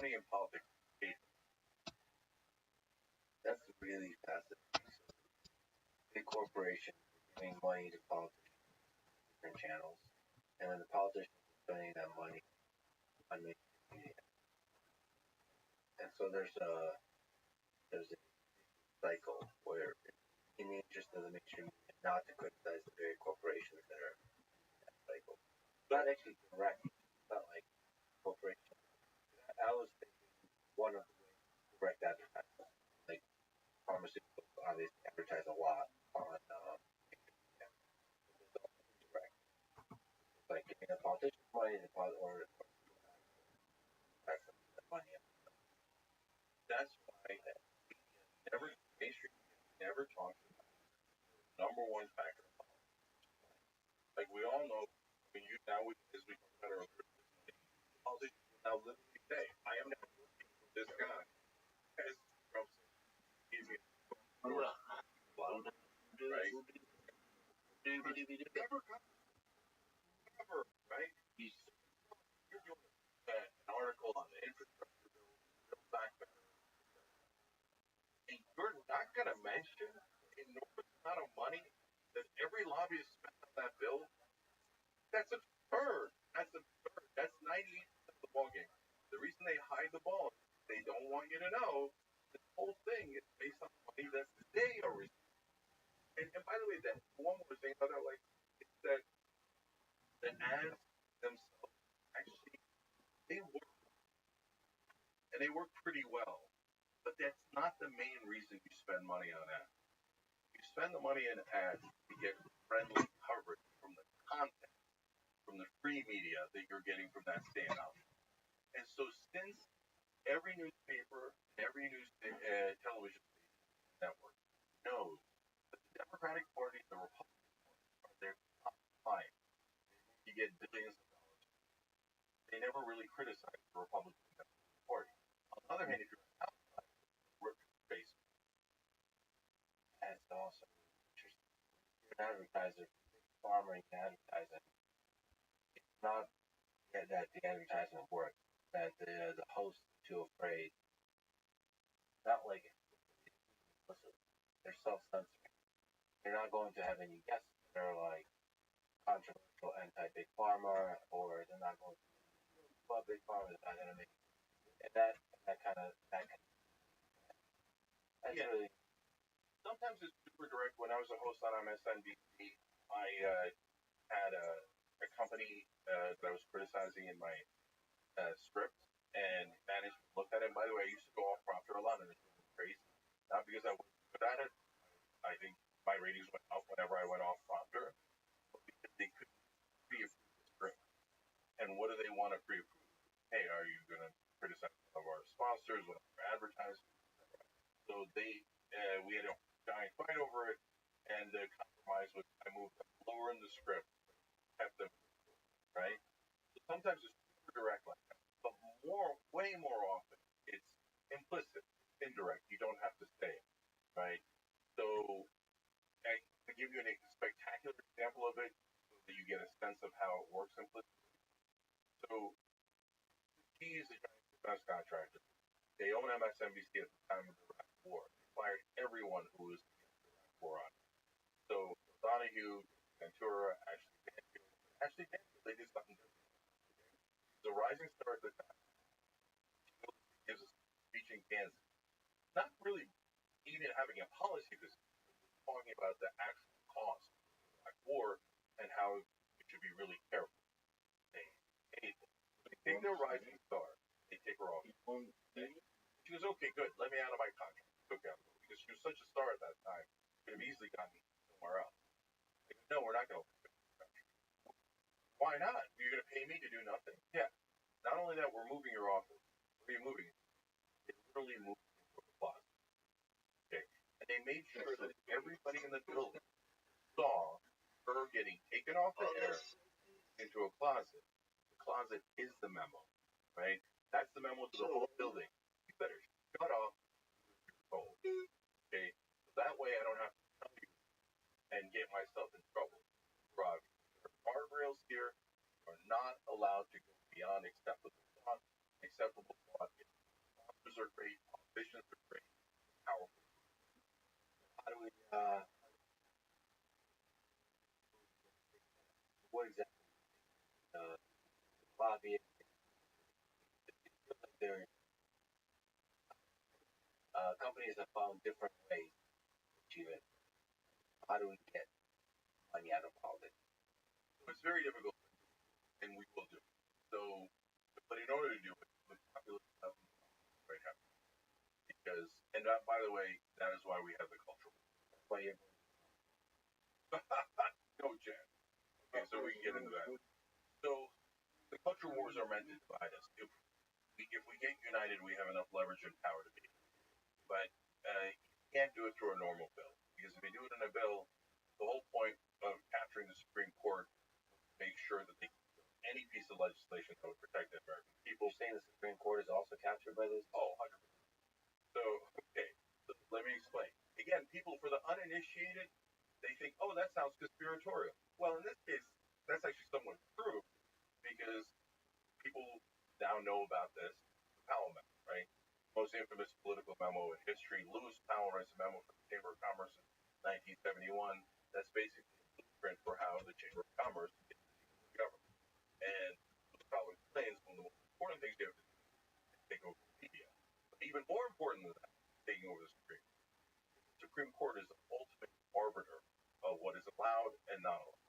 money in politics. That's really fascinating. So big corporations are giving money to politicians, different channels, and then the politicians are spending that money on mainstream media. And so there's a cycle where in the interest of the mainstream media not to criticize the very corporations that are in that cycle. It's not actually direct. It's not like corporations. I was thinking one of the ways direct advertising, like pharmaceuticals obviously advertise a lot on yeah, direct. It's like giving a politician money or the money. That's why never mainstream never talks about the number one factor. Like we all know, when you now as we talked about earlier, politicians will now literally say, "I am now working for this guy." As Trump said, he's going to right? Never cover, right? You're doing an article on the infrastructure bill, build back better, and you're not going to mention an enormous amount of money that every lobbyist spent on that bill. That's a third. That's 98% of the ballgame. The reason they hide the ball is they don't want you to know this whole thing is based on money that they are receiving. And by the way, that one more thing about that, like, is that the ads themselves actually they work and they work pretty well. But that's not the main reason you spend money on ads. You spend the money in ads to get friendly coverage from the content, from the free media that you're getting from that stand up. And so since every newspaper, every news television network knows that the Democratic Party and the Republican Party are their top clients, you get billions of dollars. They never really criticize the Republican Party. On the other hand, if you're outside, work based. That's also interesting. You're an advertiser, farmer in advertising. It's not that the advertisement works, that the host is too afraid. Not like they're self-censoring. They're not going to have any guests that are like controversial anti-big pharma, or they're not going to well, big pharma is not going to make and that kind of that's yeah. Really sometimes it's super direct. When I was a host on MSNBC, I had a company that I was criticizing in my script, and management looked at it. And by the way, I used to go off prompter a lot, and it was crazy. Not because I wasn't good at it. I think my ratings went up whenever I went off prompter, but because they couldn't pre-approve the script. And what do they want to pre-approve? Hey, are you going to criticize one of our sponsors, one of our advertisers? So we had a giant fight over it, and the compromise was I moved them lower in the script, kept them, right? So sometimes it's super direct like that, but way more often, it's implicit, indirect. You don't have to say it, right? So to give you a spectacular example of it, so that you get a sense of how it works implicitly. So he is a giant defense contractor. They own MSNBC at the time of the Iraq War. They fired everyone who was against the Iraq War on it. So Donahue, Ventura, Ashley Banfield, they did something different. The rising star at the time gives us a speech in Kansas. Not really even having a policy position, talking about the actual cost of the Iraq War and how we should be really careful. They hate it. They take their rising star. They take her off. She goes, okay, good. Let me out of my contract. Okay, because she was such a star at that time. Could have easily gotten somewhere else. Like, no, we're not going to. Why not? You're going to pay me to do nothing? Yeah. Not only that, we're moving your office. Where are you moving? They literally moved into a closet. Okay. And they made sure that everybody in the building saw her getting taken off the air into a closet. The closet is the memo, right? That's the memo to the whole building. You better shut off your phone. Okay? So that way I don't have to tell you and get myself in trouble. Rob, there are guardrails here. You are not allowed to go beyond acceptable thought. Acceptable thought is there companies have found different ways to achieve it. How do we get money out of politics? So it's very difficult, and we will do it. So, but in order to do it, the populace have to be quite happy. Because, and that, by the way, that is why we have the culture war. That's why you're no chance. Okay, so we can get into that. So the culture wars are meant to divide us. If we get united, we have enough leverage and power to beat it. But you can't do it through a normal bill. Because if you do it in a bill, the whole point of capturing the Supreme Court is to make sure that they any piece of legislation that would protect the American people. You're saying the Supreme Court is also captured by this? Oh, 100%. So, okay, so let me explain. Again, people, for the uninitiated, they think, oh, that sounds conspiratorial. Well, in this case, that's actually somewhat true because people now know about this, the Powell Memo, right? Most infamous political memo in history. Lewis Powell writes a memo for the Chamber of Commerce in 1971. That's basically a blueprint for how the Chamber of Commerce gets the government. And Lewis Powell explains one of the most important things you have to do is take over the media. But even more important than that, taking over the Supreme Court. The Supreme Court is the ultimate arbiter of what is allowed and not allowed.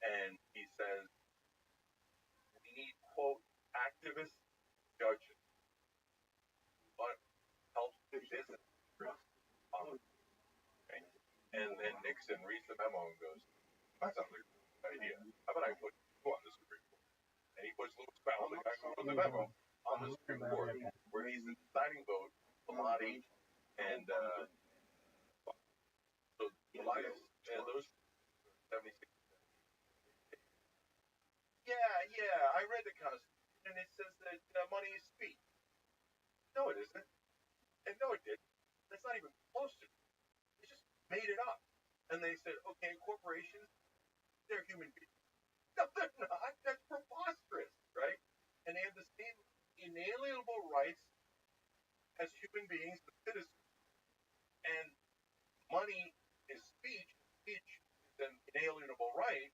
And he says, we need, quote, activist judges. But helps the business okay? And then Nixon reads the memo and goes, that sounds like a good idea. How about I put you on the Supreme Court? And he puts Lewis Powell, the guy who wrote the memo, on the Supreme Court, where he's the deciding vote, Bellotti, and so Bellotti, those 76. Yeah, I read the Constitution, and it says that money is speech. No, it isn't. And no, it didn't. That's not even close to it. They just made it up. And they said, okay, corporations, they're human beings. No, they're not. That's preposterous, right? And they have the same inalienable rights as human beings, as citizens. And money is speech. Speech is an inalienable right.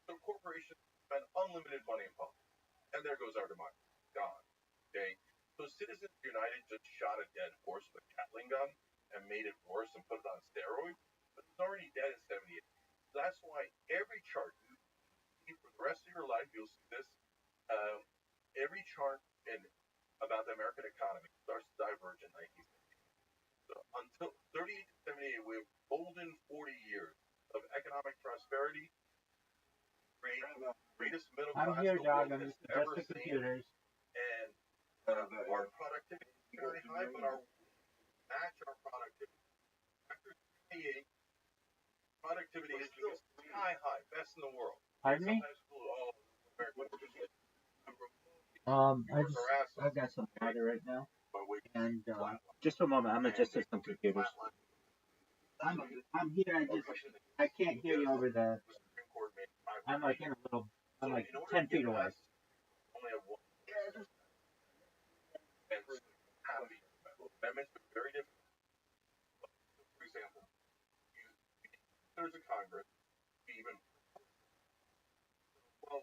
So corporations spend unlimited money in politics. And there goes our democracy. Gone. Okay? So Citizens United just shot a dead horse with a Gatling gun and made it worse and put it on steroids. But it's already dead in 78. So that's why every chart you see for the rest of your life, you'll see this. Every chart about the American economy starts to diverge in 1978. So until 38 to 78, we have golden 40 years of economic prosperity, greatest middle class I'm here, the world dog. I'm has just ever the seen. computers. And our productivity is very high, but our match our productivity. After 78, productivity is still sky high, best in the world. Pardon me? I've got some water right now, and just a moment. I'm adjusting some computers. I'm here. I can't hear you over the. I'm like in a little. I'm like 10 feet away. Amendments are very different. For example, there's a Congress, even. Well,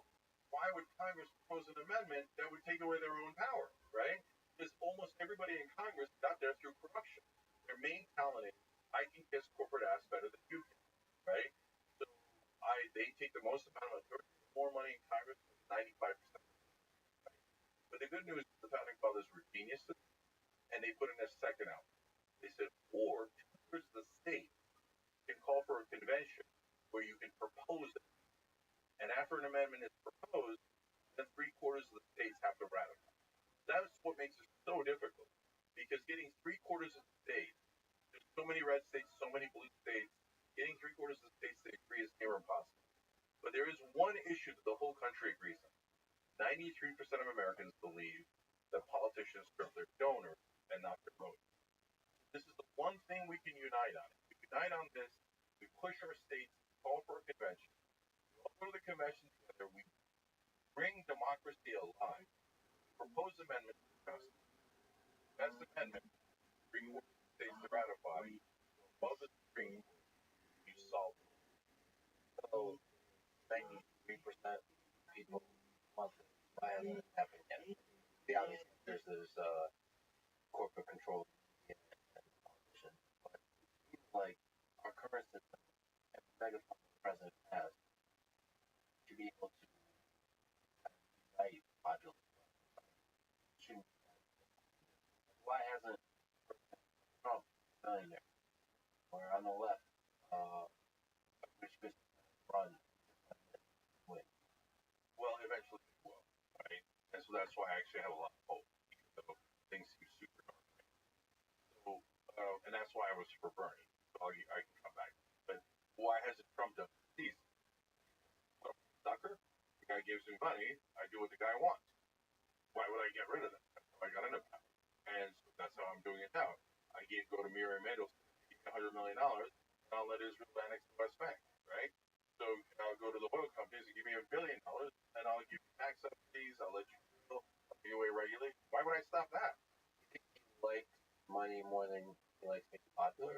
why would Congress propose an amendment that would take away their own power, right? Because almost everybody in Congress got there through corruption. Their main talent is, I can kiss corporate ass better than you can, right? So they take the most amount of more money in Congress, 95%. Right? But the good news is the founding fathers were geniuses, and they put in a second out. They said, or two-thirds of the state can call for a convention where you can propose it. And after an amendment is proposed, then 3/4 of the states have to ratify. That's what makes it so difficult. Because getting 3/4 of the states, there's so many red states, so many blue states, getting 3/4 of the states to agree is near impossible. But there is one issue that the whole country agrees on. 93% of Americans believe that politicians serve their donors and not their voters. This is the one thing we can unite on. We unite on this, we push our states, call for a convention. We all go to the convention together, we bring democracy alive, propose amendments to the Constitution. Best amendment, 3/4 of the states to ratify, above the Supreme Court, you solve it. So 93% people want to buy it happen yet. The obvious answer is there's actually have a lot of hope. So things seem super dark. So, and that's why I was for Bernie. So I can come back. But why hasn't Trump done this? Well, sucker. The guy gives me money. I do what the guy wants. Why would I get rid of that? That's how I got into power. And so that's how I'm doing it now. Go to Miriam Mendelsohn, $100 million, and I'll let Israel annex the West Bank, right? So I'll go to the oil companies and give me $1 billion, and I'll give you tax subsidies, I'll let you drill, I'll give you away regulation. Why would I stop that? You think he likes money more than he likes being popular?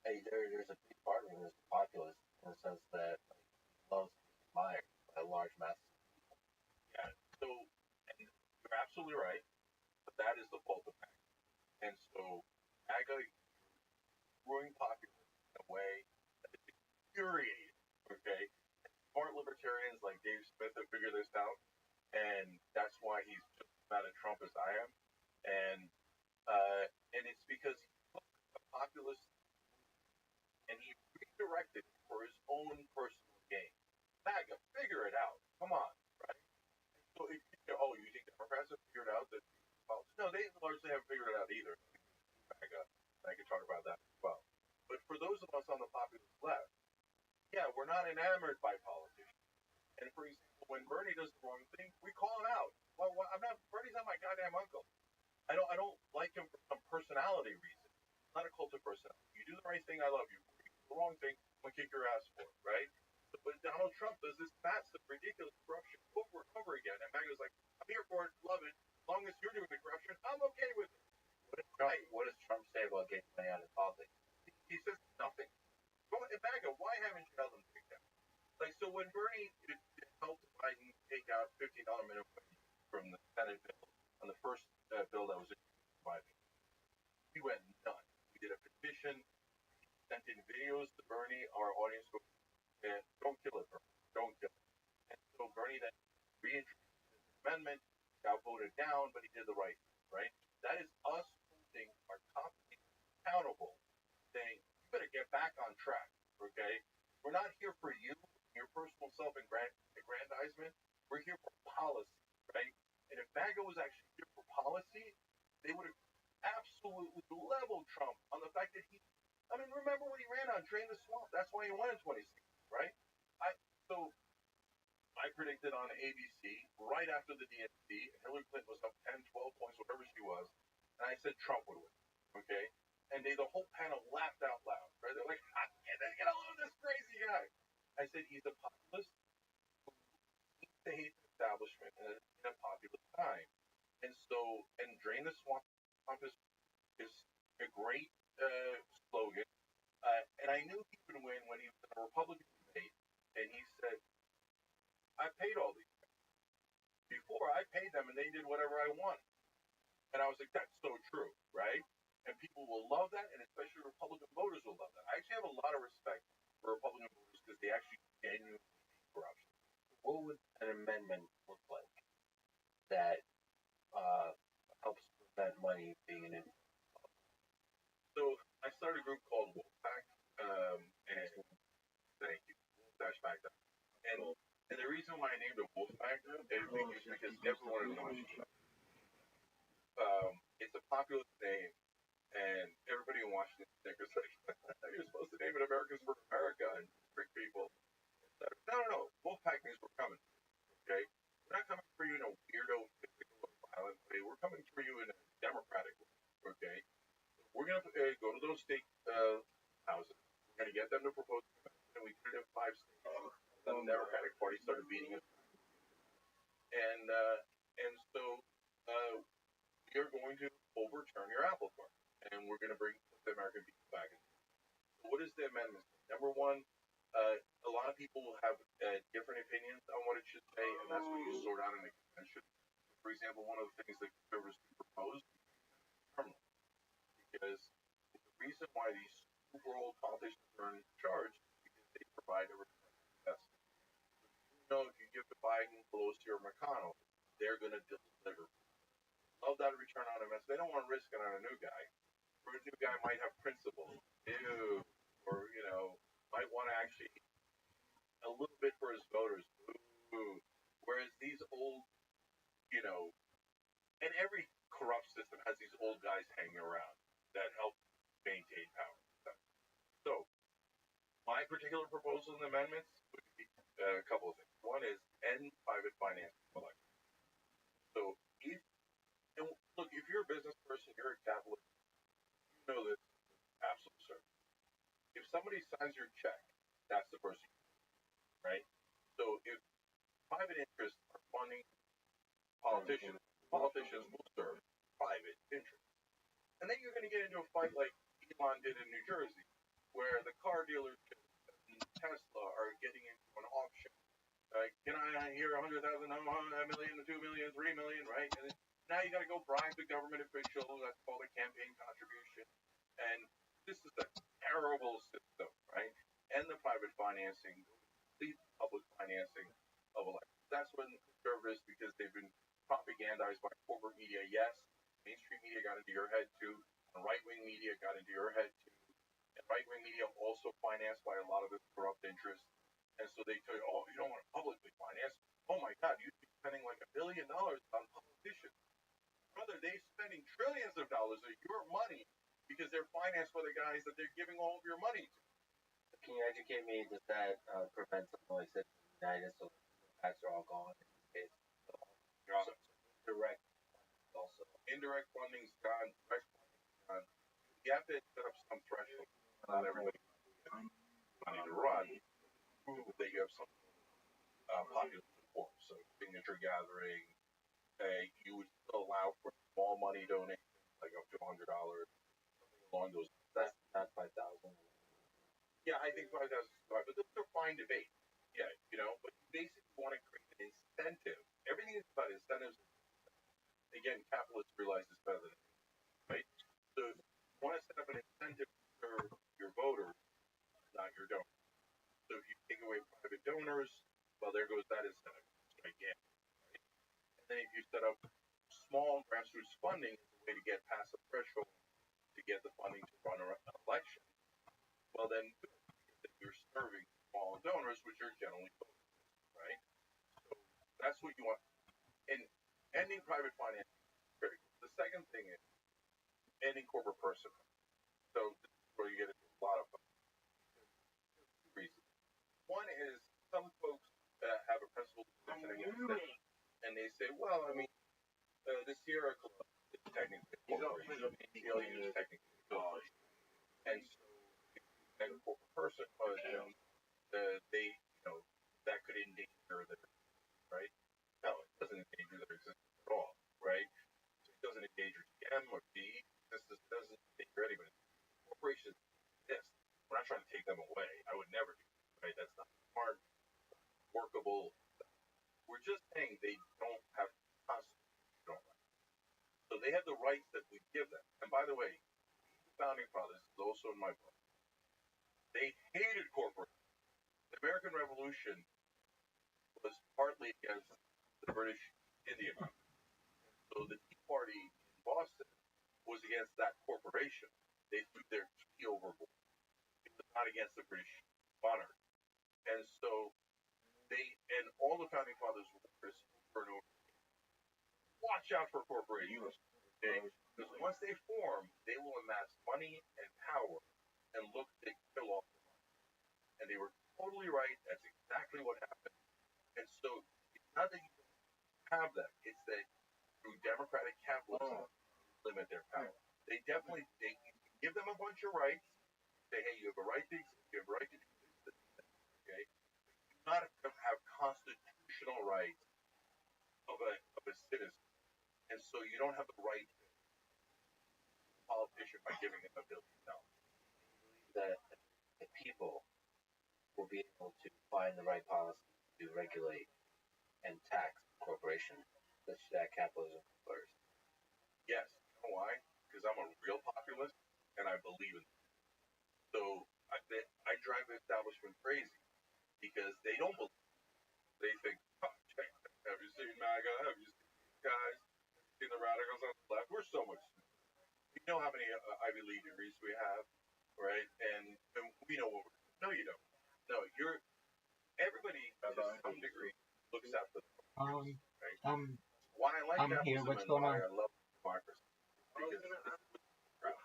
There's a big part of him that's populist in the sense that he loves being admired by large masses of people. Yeah, so and you're absolutely right, but that is the fault of MAGA. And so MAGA growing popular in a way that is infuriating, okay? Smart libertarians like Dave Smith have figured this out, and that's why he's just as mad at Trump as I am. And it's because he took a populist and he redirected it for his own personal gain. MAGA, figure it out. Come on, right? So if you think Democrats have figured out that no, they largely haven't figured it out either. MAGA, and I can talk about that as well. But for those of us on the populist left, yeah, we're not enamored by politicians. And for example, when Bernie does the wrong thing, we call him out. Well, Bernie's not my goddamn uncle. I don't like him for some personality reason. Not a cult of personality. You do the right thing, I love you. You do the wrong thing, I'm gonna kick your ass for it, right? So when Donald Trump does this massive, ridiculous corruption over and over again, and MAGA's like, I'm here for it, love it. As long as you're doing the corruption, I'm okay with it. What does Trump say about getting money out of politics? He says nothing. Well, in MAGA, why haven't you held him to account? Like, so when Bernie helped Biden take out $15 minimum wage from the Senate bill on the first bill that was introduced, we went nuts. We did a petition, sent in videos to Bernie. Our audience goes, don't kill it, Bernie. Don't kill it. And so Bernie then reintroduced his amendment, got voted down, but he did the right thing, right? That is us holding our company accountable, saying, you better get back on track, okay? We're not here for you, your personal self-aggrandizement. We're here for policy, right? And if MAGA was actually here for policy, they would have absolutely leveled Trump on the fact that remember when he ran on Drain the Swamp? That's why he won in 2016, right? I predicted on ABC right after the DNC, Hillary Clinton was up 10, 12 points, whatever she was, and I said Trump would win, okay? And the whole panel laughed out loud, right? They're like, I can't get along with this crazy guy. I said, he's a populist who needs to hate the establishment in a populist time. And Drain the Swamp is a great slogan. And I knew he would win when he was in a Republican debate, and he said, I paid all these guys. Before, I paid them, and they did whatever I wanted. And I was like, that's so true, right? And people will love that, and especially Republican voters will love that. I actually have a lot of respect for Republican voters because they actually genuinely hate corruption. What would an amendment look like that helps prevent money being in? So I started a group called Wolfpack, and thank you, Wolf-Pack. And the reason why I named it Wolfpack is because everyone knows it's a popular name, and everybody in Washington thinks like you're supposed to name it Americans for America and trick people. No. Wolfpack means we're coming. Okay, we're not coming for you in a weirdo, physical, violent way. We're coming for you in a democratic way. Okay, we're gonna go to those state houses. We're gonna get them to propose, and we put it in 5 states. The Democratic Party started beating us, and so we are going to overturn your apple cart, and we're going to bring the American people back. So what is the amendment? Number one, a lot of people will have different opinions on what it should say, and that's what you sort out in the convention. For example, one of the things that conservatives proposed is because the reason why these super old politicians are in charge is because they provide a return on investment. If you give to Biden, Pelosi, or McConnell, they're going to deliver. Love that return on investment. They don't want to risk it on a new guy. Or a new guy might have principles, or might want to actually a little bit for his voters. Whereas these old you know, and every corrupt system has these old guys hanging around that help maintain power. So, my particular proposal in amendments would be a couple of things. One is end private finance collection. So, if and look, if you're a business person, you're a capitalist, you know this absolute certainty. If somebody signs your check, that's the person, right? So, if private interests are funding politicians, politicians will serve private interests. And then you're going to get into a fight like Elon did in New Jersey, where the car dealership and Tesla are getting into an auction. Can I hear 100,000, a million, 2 million, 3 million, right? And now you got to go bribe the government official. That's called a campaign contribution. And this is a terrible system, right? And the private financing, the public financing of elections. That's when conservatives, because they've been propagandized by corporate media, yes, mainstream media got into your head too, and right-wing media got into your head too. And right-wing media also financed by a lot of this corrupt interest. And so they tell you, oh, you don't want to publicly finance. Oh my God, you'd be spending like $1 billion on politicians. Brother, they're spending trillions of dollars of your money because they're financed by the guys that they're giving all of your money to. Can you educate me? Does that prevent something like that united so the tax are all gone in this case? So, direct also. Indirect funding's gone, direct funding's gone. You have to set up some threshold. Not everybody money to run. Prove that you have some popular support. So signature gathering, you would still allow for small money donations, like up to $100, something along those. That's not 5,000. Yeah, I think 5,000 is fine, but those are fine debate. Yeah, but you basically want to create an incentive. Everything is about incentives. Again, capitalists realize this better than anyone, right? So you want to set up an incentive for your voters, not your donors. So if you take away private donors, well, there goes that incentive. Again, right? And then if you set up small grassroots funding as a way to get past the threshold to get the funding to run an election, well, then you're serving small donors, which are generally voters, right? So that's what you want. And ending private finance is critical. The second thing is ending corporate personhood. So this is where you get into a lot of two reasons. One is some folks have a principled position against it, and they say, well, I mean, the Sierra Club is technically a corporation. The ACLU is technically a corporation. And so and corporate personhood, they, that could endanger their existence, right? No, it doesn't endanger their existence at all, right? So it doesn't endanger GM or D. This doesn't endanger anybody. Corporations exist. We're not trying to take them away. I would never do that, right? That's not smart, workable. We're just saying they don't have constitutional rights. So they have the rights that we give them. And by the way, the founding fathers is also in my book. They hated corporations. The American Revolution was partly against the British Indian Army. So the Tea Party in Boston was against that corporation. They threw their key overboard. It was not against the British monarch. And so and all the founding fathers were over and over. Watch out for corporations. Okay? Because once they form, they will amass money and power and look to kill off the money. And they were totally right. That's exactly what happened. And so it's not that you don't have them. It's that through democratic capitalism, limit their power. They give them a bunch of rights. Say, hey, you have a right to exist. You have a right to do this. Okay? You do not have constitutional rights of a citizen. And so you don't have the right to a politician by giving them $1 billion. That the people will be able to find the right policy to regulate and tax corporations such that capitalism flourishes. Yes. You know why? Because I'm a real populist and I believe in it. So I drive the establishment crazy because they don't believe it. They think, oh, check, have you seen MAGA? Have you seen these guys? Have you seen the radicals on the left? We're so much smarter. You know how many Ivy League degrees we have, right? And we know what we're doing. No, you don't. No, everybody to some degree looks after them. Right? Why I like I'm here. capitalism What's and going why on? I love democracy because it's the crowd.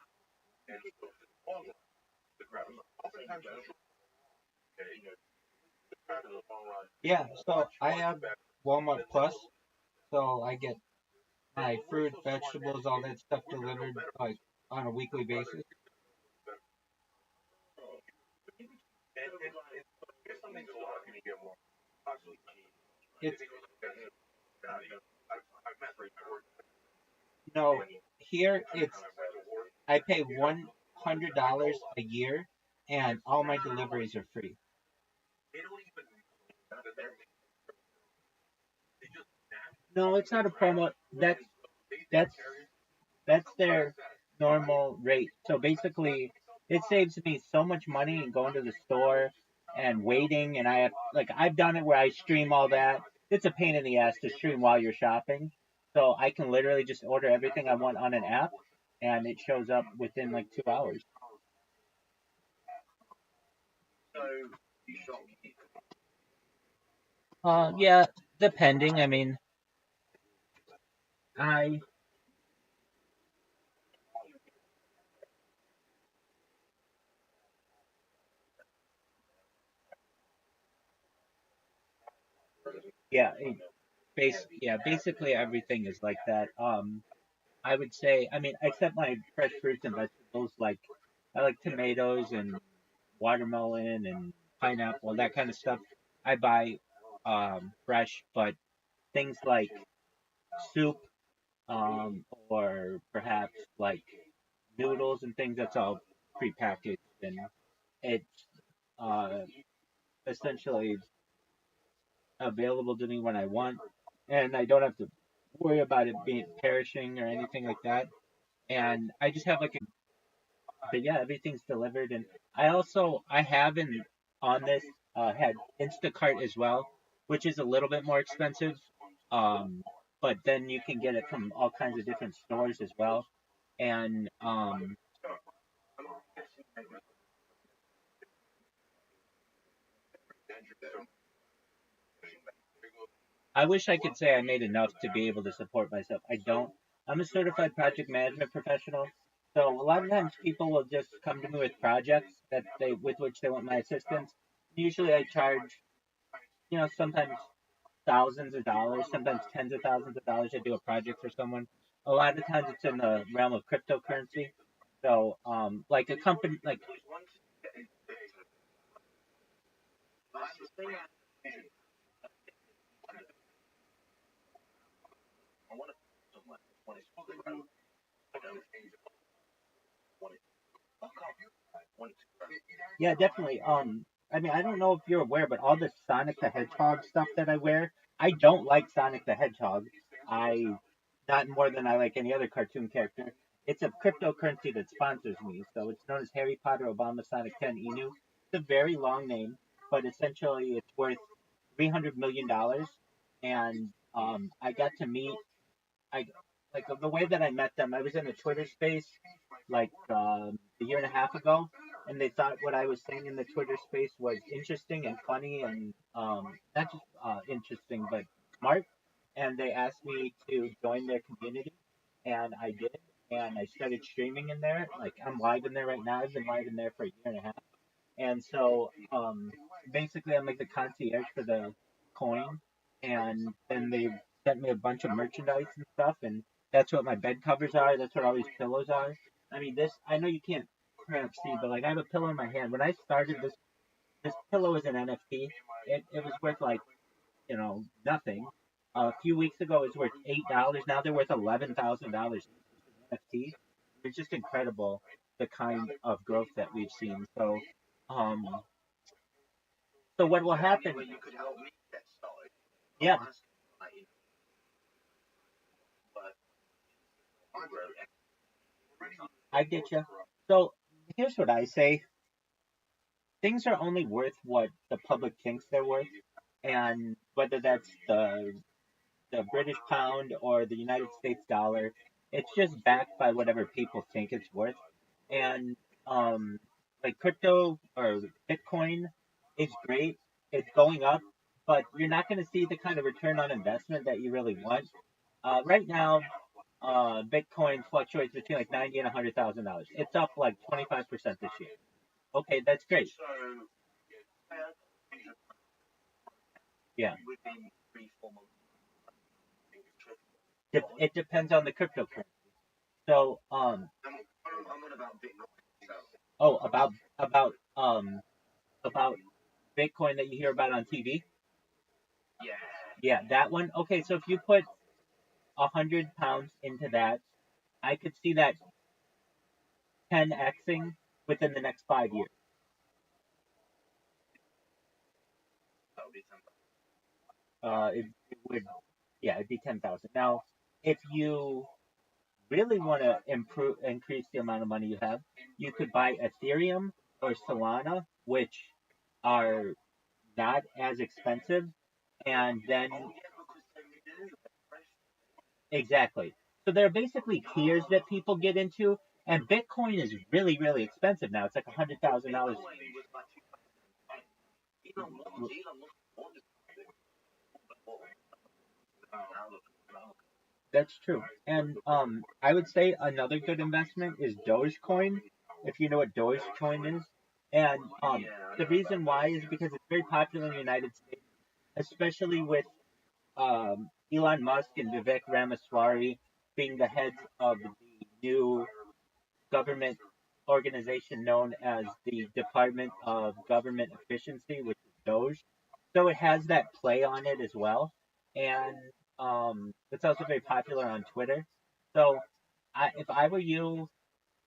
And so long run, the crowd is oftentimes the short, okay, the crowd in the long run Yeah, so much, I much have better Walmart than the Plus, short. so I get But my we're fruit, so smart and vegetables, all educated, that stuff we're gonna know delivered better like on a weekly whether basis. and here's something so I can get more possibly. It's I've met three work no here. time It's I've had to work. I pay $100 a year, and all my deliveries are free. They don't even that they're they just No, it's not a promo. they take That's care of that's their normal rate. So basically, it saves me so much money in going to the store and waiting. And I have I've done it where I stream all that. It's a pain in the ass to stream while you're shopping. So I can literally just order everything I want on an app, and it shows up within like 2 hours. so you shop Yeah, depending. I mean, I yeah, basically everything is like that. I would say, I mean, except my fresh fruits and vegetables, like I like tomatoes and watermelon and pineapple, that kind of stuff. I buy fresh, but things like soup, or perhaps like noodles and things, that's all prepackaged, and it's uh, essentially available to me when I want, and I don't have to worry about it being perishing or anything like that. And I just have like a but yeah, everything's delivered. And I have in on this had Instacart as well, which is a little bit more expensive. Um, but then you can get it from all kinds of different stores as well. And I wish I could say I made enough to be able to support myself. I don't. I'm a certified project management professional. So a lot of times people will just come to me with projects that they with which they want my assistance. Usually I charge, sometimes thousands of dollars, sometimes tens of thousands of dollars to do a project for someone. A lot of times it's in the realm of cryptocurrency. So, like a company, like yeah, definitely. I mean, I don't know if you're aware, but all the Sonic the Hedgehog stuff that I wear, I don't like Sonic the Hedgehog. I not more than I like any other cartoon character. It's a cryptocurrency that sponsors me, so it's known as Harry Potter Obama Sonic 10 Inu. It's a very long name, but essentially it's worth $300 million. And I got to meet I like the way that I met them. I was in a Twitter space like a year and a half ago, and they thought what I was saying in the Twitter space was interesting and funny, and not just interesting but smart. And they asked me to join their community, and I did. And I started streaming in there. Like I'm live in there right now. I've been live in there for a year and a half. And so basically, I'm like the concierge for the coin. And then they sent me a bunch of merchandise and stuff. And that's what my bed covers are. That's what all these pillows are. I mean, I know you can't perhaps see, but like I have a pillow in my hand. When I started this pillow is an NFT. It was worth like, nothing. A few weeks ago, it was worth $8. Now they're worth $11,000. NFT. It's just incredible the kind of growth that we've seen. Um, so what will happen? Yeah, I get you. So here's what I say: things are only worth what the public thinks they're worth, and whether that's the British pound or the United States dollar, it's just backed by whatever people think it's worth. And um, like crypto or Bitcoin is great. It's going up, but you're not going to see the kind of return on investment that you really want. Right now, Bitcoin fluctuates between like $90 and $100,000. It's up like 25% this year. Okay, that's great. Yeah. It depends on the cryptocurrency. So, oh, about Bitcoin that you hear about on TV. Yeah, that one. Okay, so if you put £100 into that, I could see that 10xing within the next 5 years. It would, yeah, it'd be 10,000. Now, if you really want to increase the amount of money you have, you could buy Ethereum or Solana, which are not as expensive, and then exactly. So there are basically tiers that people get into, and Bitcoin is really, really expensive now. It's like $100,000. That's true. And I would say another good investment is Dogecoin, if you know what Dogecoin is. And the reason why is because it's very popular in the United States, especially with Elon Musk and Vivek Ramaswamy being the heads of the new government organization known as the Department of Government Efficiency, which is Doge. So it has that play on it as well. And it's also very popular on Twitter. So if I were you,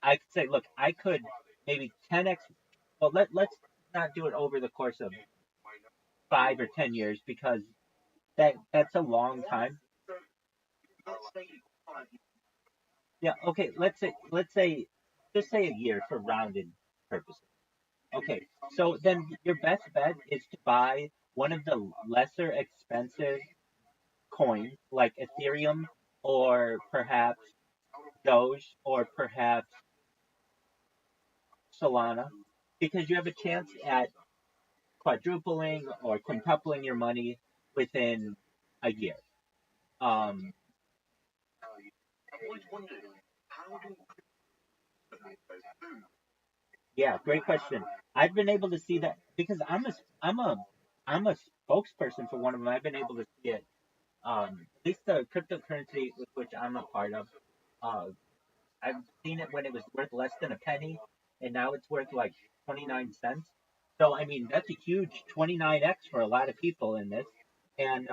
I could say, look, I could maybe 10x. Well, let's not do it over the course of 5 or 10 years because that's a long time. Yeah, okay, let's say just say a year for rounded purposes. Okay, so then your best bet is to buy one of the lesser expensive coins like Ethereum or perhaps Doge or perhaps Solana because you have a chance at quadrupling or quintupling your money within a year. Um, yeah, great question. I've been able to see that because I'm a spokesperson for one of them. I've been able to see it. At least the cryptocurrency with which I'm a part of. Uh, I've seen it when it was worth less than a penny, and now it's worth like 29 cents. So I mean that's a huge 29x for a lot of people in this. And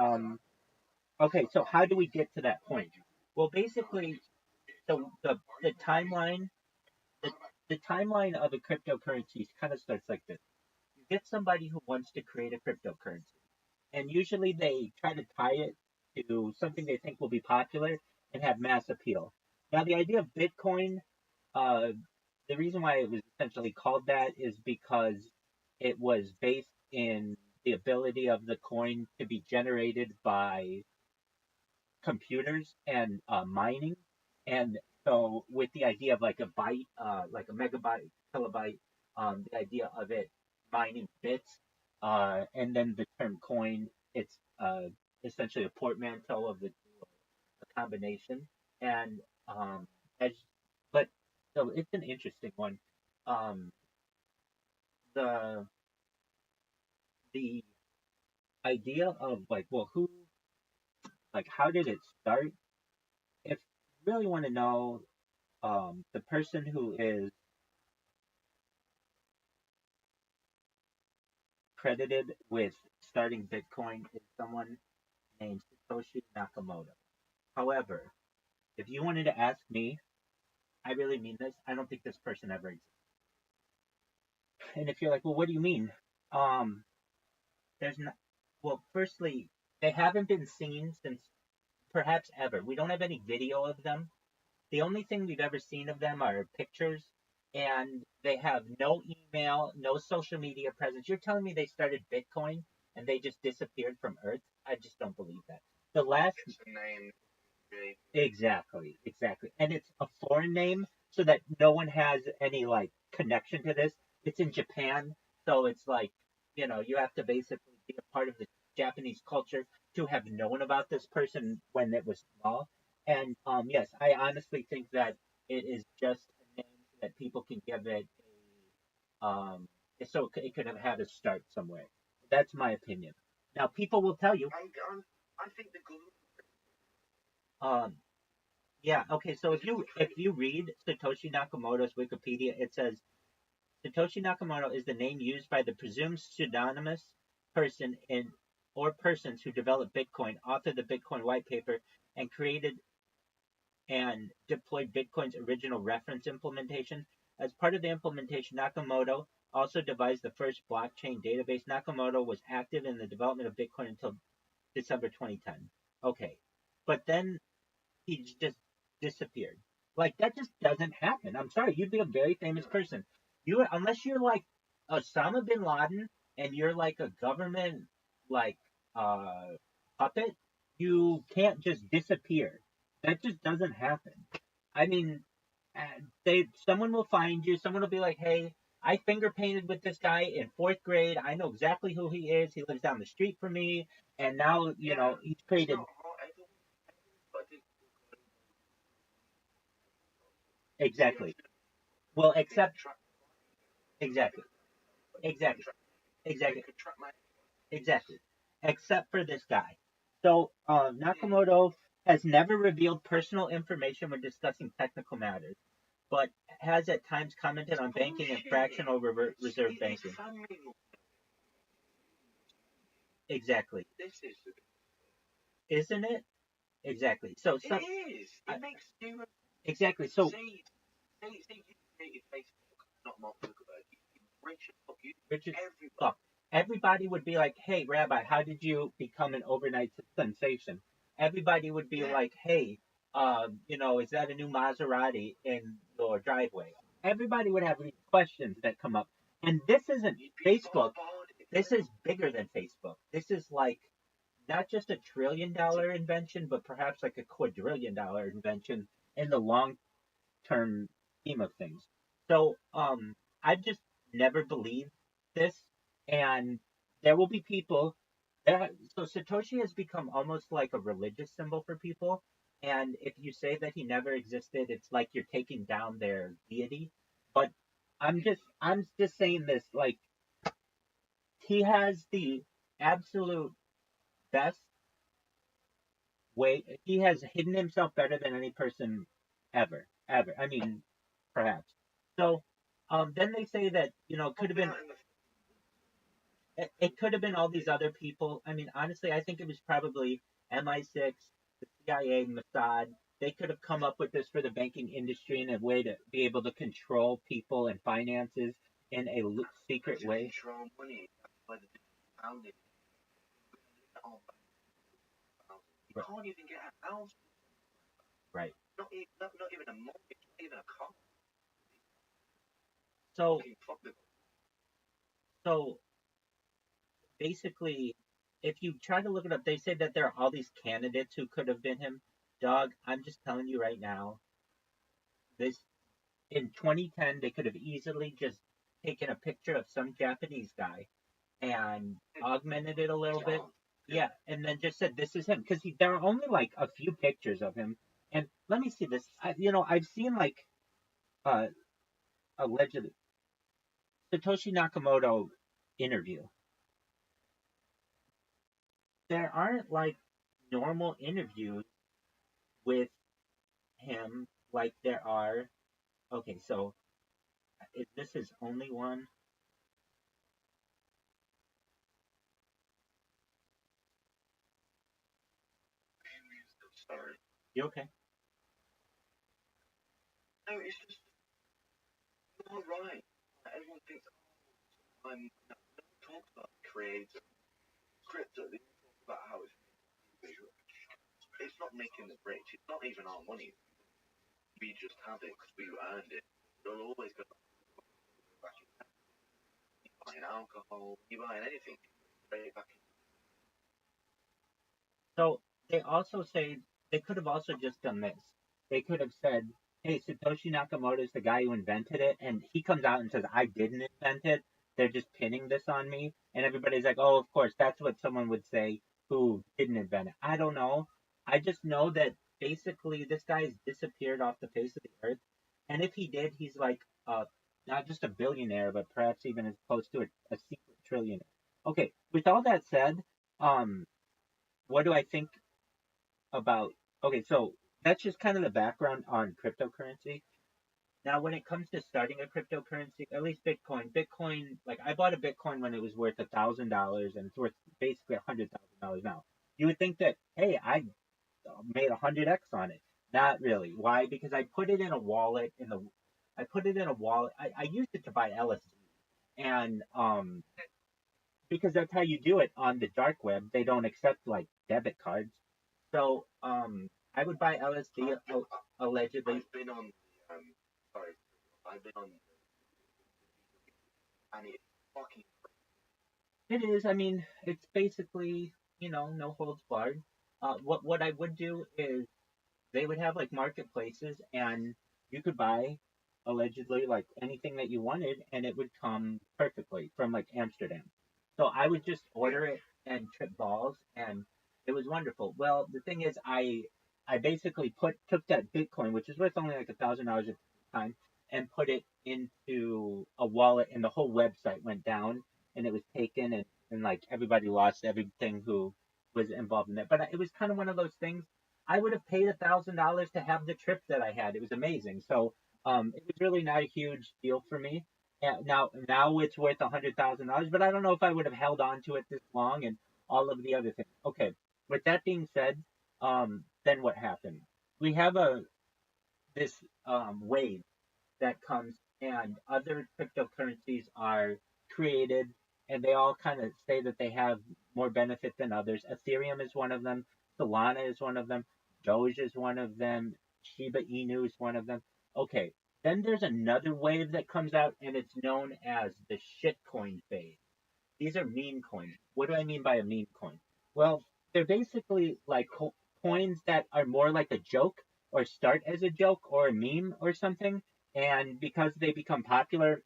okay, so how do we get to that point? Well, basically, the timeline the, the timeline of a cryptocurrency kind of starts like this. You get somebody who wants to create a cryptocurrency, and usually they try to tie it to something they think will be popular and have mass appeal. Now, the idea of Bitcoin, uh, the reason why it was essentially called that is because it was based in the ability of the coin to be generated by computers and mining. And so, with the idea of like a byte, like a megabyte, kilobyte, the idea of it mining bits, and then the term coin, it's essentially a portmanteau of the two, a combination. And as, but so it's an interesting one. Um, the the idea of like, well, like, how did it start? If you really want to know, the person who is credited with starting Bitcoin is someone named Satoshi Nakamoto. However, if you wanted to ask me, I really mean this. I don't think this person ever existed. And if you're like, well, what do you mean? Um, there's not. Well, firstly, they haven't been seen since perhaps ever. We don't have any video of them. The only thing we've ever seen of them are pictures, and they have no email, no social media presence. You're telling me they started Bitcoin and they just disappeared from Earth? I just don't believe that. The last name, exactly, and it's a foreign name, so that no one has any like connection to this. It's in Japan, so it's like you have to basically be a part of the Japanese culture. to have known about this person when it was small. And yes, I honestly think that it is just a name that people can give it a so it could have had a start somewhere. That's my opinion. Now people will tell you, I think the government. um, yeah, okay. So if you read Satoshi Nakamoto's Wikipedia, it says Satoshi Nakamoto is the name used by the presumed pseudonymous person in or persons who developed Bitcoin, authored the Bitcoin white paper, and created and deployed Bitcoin's original reference implementation. As part of the implementation, Nakamoto also devised the first blockchain database. Nakamoto was active in the development of Bitcoin until December 2010. Okay. But then he just disappeared. Like that just doesn't happen. I'm sorry, you'd be a very famous person. You unless you're like Osama bin Laden and you're like a government like uh puppet, you can't just disappear. That just doesn't happen. I mean, someone will find you. Someone will be like, "Hey, I finger painted with this guy in fourth grade. I know exactly who he is. He lives down the street from me, and now he's created." Exactly. Well, except exactly, exactly, exactly, exactly. Except for this guy. So Nakamoto has never revealed personal information when discussing technical matters, but has at times commented on banking and fractional reserve banking. Exactly. Isn't it? Exactly. So some, It is. I, It makes zero. exactly. So Say you created Facebook, not Mark Zuckerberg. You rich as fuck. You Richard, everybody. look, everybody would be like, "Hey, Rabbi, how did you become an overnight sensation?" Everybody would be like, "Hey, is that a new Maserati in your driveway?" Everybody would have these questions that come up, and this isn't You'd be Facebook. bombarded. This is bigger than Facebook. This is like not just $1 trillion invention, but perhaps like $250 invention in the long term scheme of things. So I've just never believed this, and there will be people that so Satoshi has become almost like a religious symbol for people. And if you say that he never existed, it's like you're taking down their deity. But I'm just saying this, like he has the absolute best way. He has hidden himself better than any person ever, ever. I mean, perhaps. So, then they say that could have been it could have been all these other people. I mean, honestly, I think it was probably MI6, the CIA, Mossad. They could have come up with this for the banking industry in a way to be able to control people and finances in a secret way. Control money. That's why the pound it. You Right. can't even get a house. Right. Not even a mortgage. Not even a car. So, Fuck the. so basically, if you try to look it up, they say that there are all these candidates who could have been him. Dog, I'm just telling you right now, this in 2010 they could have easily just taken a picture of some Japanese guy and augmented it a little bit. Yeah, and then just said this is him because there are only like a few pictures of him. And let me see this. I've seen like uh allegedly Satoshi Nakamoto interview. There aren't like normal interviews with him like there are. Okay, so if this is only one, Sorry. you okay? No, it's just not right. Everyone thinks I'm. No one talks about creator, crypto. They talk about how it's not making them rich. It's not even our money. We just have it because we earned it. You're always going to back in. You buying alcohol, you buying anything, straight back in. So they also say they could have also just done this. They could have said, "Hey, Satoshi Nakamoto is the guy who invented it," and he comes out and says, "I didn't invent it. They're just pinning this on me," and everybody's like, "Oh, of course, that's what someone would say who didn't invent it. I don't know. I just know that basically this guy has disappeared off the face of the earth. And if he did, he's like not just a billionaire, but perhaps even as close to a secret trillionaire. Okay, with all that said, um, what do I think about? Okay, so that's just kind of the background on cryptocurrency. Now, when it comes to starting a cryptocurrency, at least Bitcoin, like I bought a Bitcoin when it was worth $1,000 and it's worth basically $100,000 now. You would think that, hey, I made 100x on it. Not really. Why? Because I put it in a wallet. I put it in a wallet. I used it to buy LSD, and because that's how you do it on the dark web. They don't accept like debit cards. So I would buy LSD allegedly. I've been on, sorry, I've been on, and it's fucking. It is. I mean, it's basically no holds barred. What I would do is they would have like marketplaces, and you could buy allegedly like anything that you wanted, and it would come perfectly from like Amsterdam. So I would just order it and trip balls, and it was wonderful. Well, the thing is, I basically took that Bitcoin, which is worth only like $1,000 at the time, and put it into a wallet, and the whole website went down, and it was taken, and like everybody lost everything who was involved in it. But it was kind of one of those things. I would have paid $1,000 to have the trip that I had. It was amazing. So it was really not a huge deal for me. Now it's worth $100,000, but I don't know if I would have held on to it this long and all of the other things. Okay, with that being said, then what happened? We have this wave that comes, and other cryptocurrencies are created, and they all kind of say that they have more benefit than others. Ethereum is one of them. Solana is one of them. Doge is one of them. Shiba Inu is one of them. Okay, then there's another wave that comes out, and it's known as the shitcoin phase. These are meme coins. What do I mean by a meme coin? Well, they're basically like coins that are more like a joke or start as a joke or a meme or something. And because they become popular,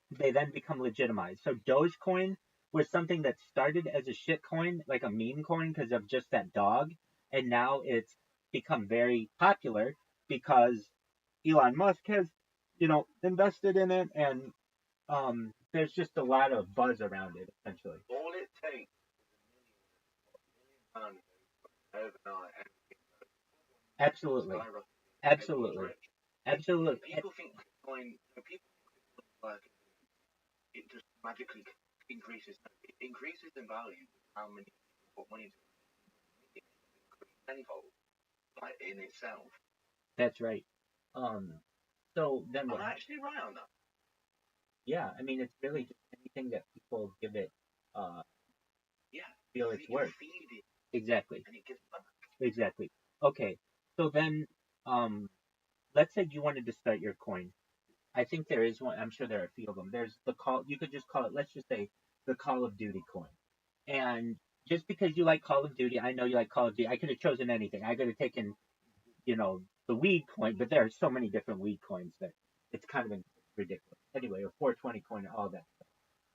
they then become legitimized. So Dogecoin was something that started as a shit coin, like a meme coin, because of just that dog, and now it's become very popular because Elon Musk has, invested in it, and there's just a lot of buzz around it, essentially. All it takes is £1 million overnight. Absolutely, absolutely, absolutely. People think Bitcoin, like it just magically increases. It increases in value. How many what money to tenfold, like in itself. That's right. So then I'm what? actually right on that. Yeah, I mean it's really just anything that people give it Yeah, feel it's worth. Feed it, Exactly. and it gives back. Exactly. Okay. So then let's say you wanted to start your coin. I think there is one. I'm sure there are a few of them. There's the call. You could just call it. Let's just say the Call of Duty coin. And just because you like Call of Duty, I know you like Call of Duty. I could have chosen anything. I could have taken, the weed coin, but there are so many different weed coins that it's kind of ridiculous. Anyway, a 420 coin, all that stuff.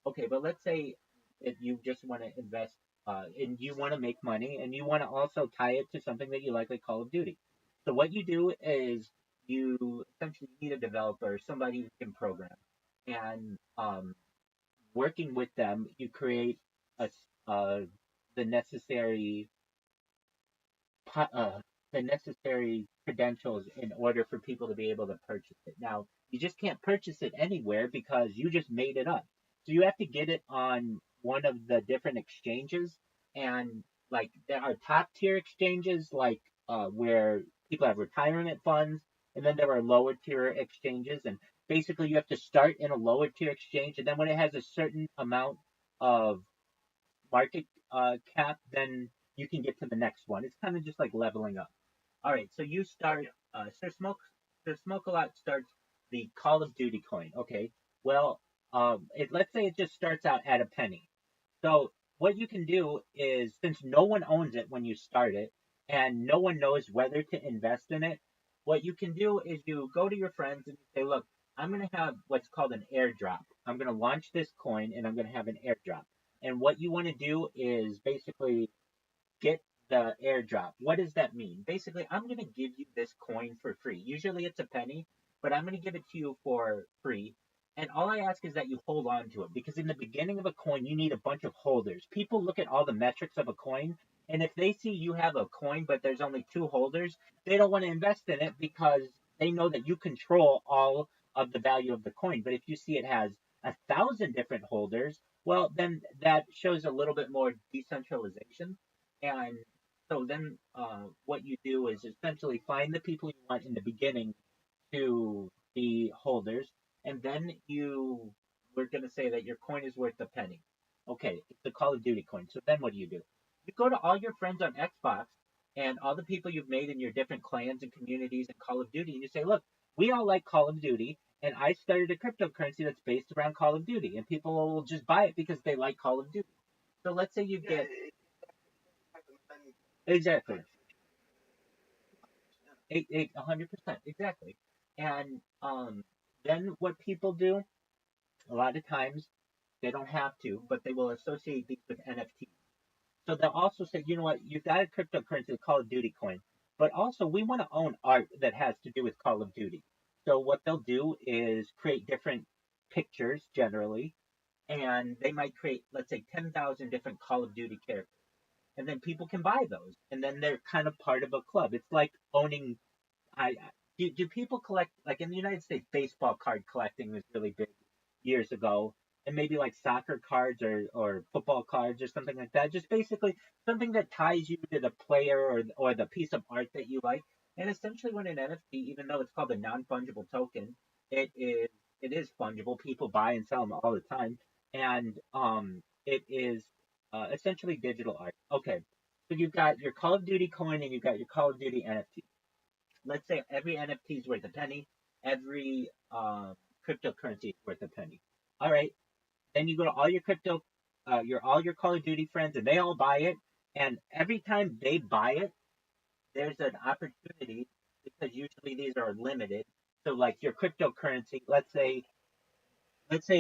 Okay, but let's say if you just want to invest, and you want to make money, and you want to also tie it to something that you like Call of Duty. So what you do is you essentially need a developer, somebody who can program, and working with them, you create a uh, the necessary uh, the necessary credentials in order for people to be able to purchase it. Now, you just can't purchase it anywhere because you just made it up. So you have to get it on one of the different exchanges, and like there are top tier exchanges like where people have retirement funds, and then there are lower tier exchanges, and basically you have to start in a lower tier exchange, and then when it has a certain amount of market cap, then you can get to the next one. It's kind of just like leveling up. All right, so you start. Sir Smoke a Lot starts the Call of Duty coin. Okay, well, let's say it just starts out at a penny. So what you can do is, since no one owns it when you start it, and no one knows whether to invest in it, what you can do is you go to your friends and you say, look, I'm going to have what's called an airdrop. I'm going to launch this coin and I'm going to have an airdrop. And what you want to do is basically get the airdrop. What does that mean? Basically, I'm going to give you this coin for free. Usually it's a penny, but I'm going to give it to you for free. And all I ask is that you hold on to it because in the beginning of a coin, you need a bunch of holders. People look at all the metrics of a coin, and if they see you have a coin but there's only two holders, they don't want to invest in it because they know that you control all of the value of the coin. But if you see it has 1,000 different holders, well, then that shows a little bit more decentralization. And so then what you do is essentially find the people you want in the beginning to be holders, and then we're going to say that your coin is worth a penny. Okay, it's the Call of Duty coin. So then what do? You go to all your friends on Xbox and all the people you've made in your different clans and communities in Call of Duty, and you say, look, we all like Call of Duty, and I started a cryptocurrency that's based around Call of Duty, and people will just buy it because they like Call of Duty. So let's say you get exactly 100% exactly, and then what people do a lot of times they don't have to, but they will associate these with NFTs. So they'll also say, you know what, you've got a cryptocurrency, a Call of Duty coin, but also we want to own art that has to do with Call of Duty. So what they'll do is create different pictures generally, and they might create, let's say, 10,000 different Call of Duty characters. And then people can buy those, and then they're kind of part of a club. It's like owning do people collect like in the United States? Baseball card collecting was really big years ago, and maybe like soccer cards or football cards or something like that. Just basically something that ties you to the player or the piece of art that you like. And essentially, when an NFT, even though it's called a non fungible token, it is fungible. People buy and sell them all the time, and it is essentially digital art. Okay, so you've got your Call of Duty coin and you've got your Call of Duty NFT. Let's say every NFT is worth a penny, every cryptocurrency is worth a penny. All right, then you go to all your all your Call of Duty friends, and they all buy it. And every time they buy it, there's an opportunity because usually these are limited. So, like your cryptocurrency, let's say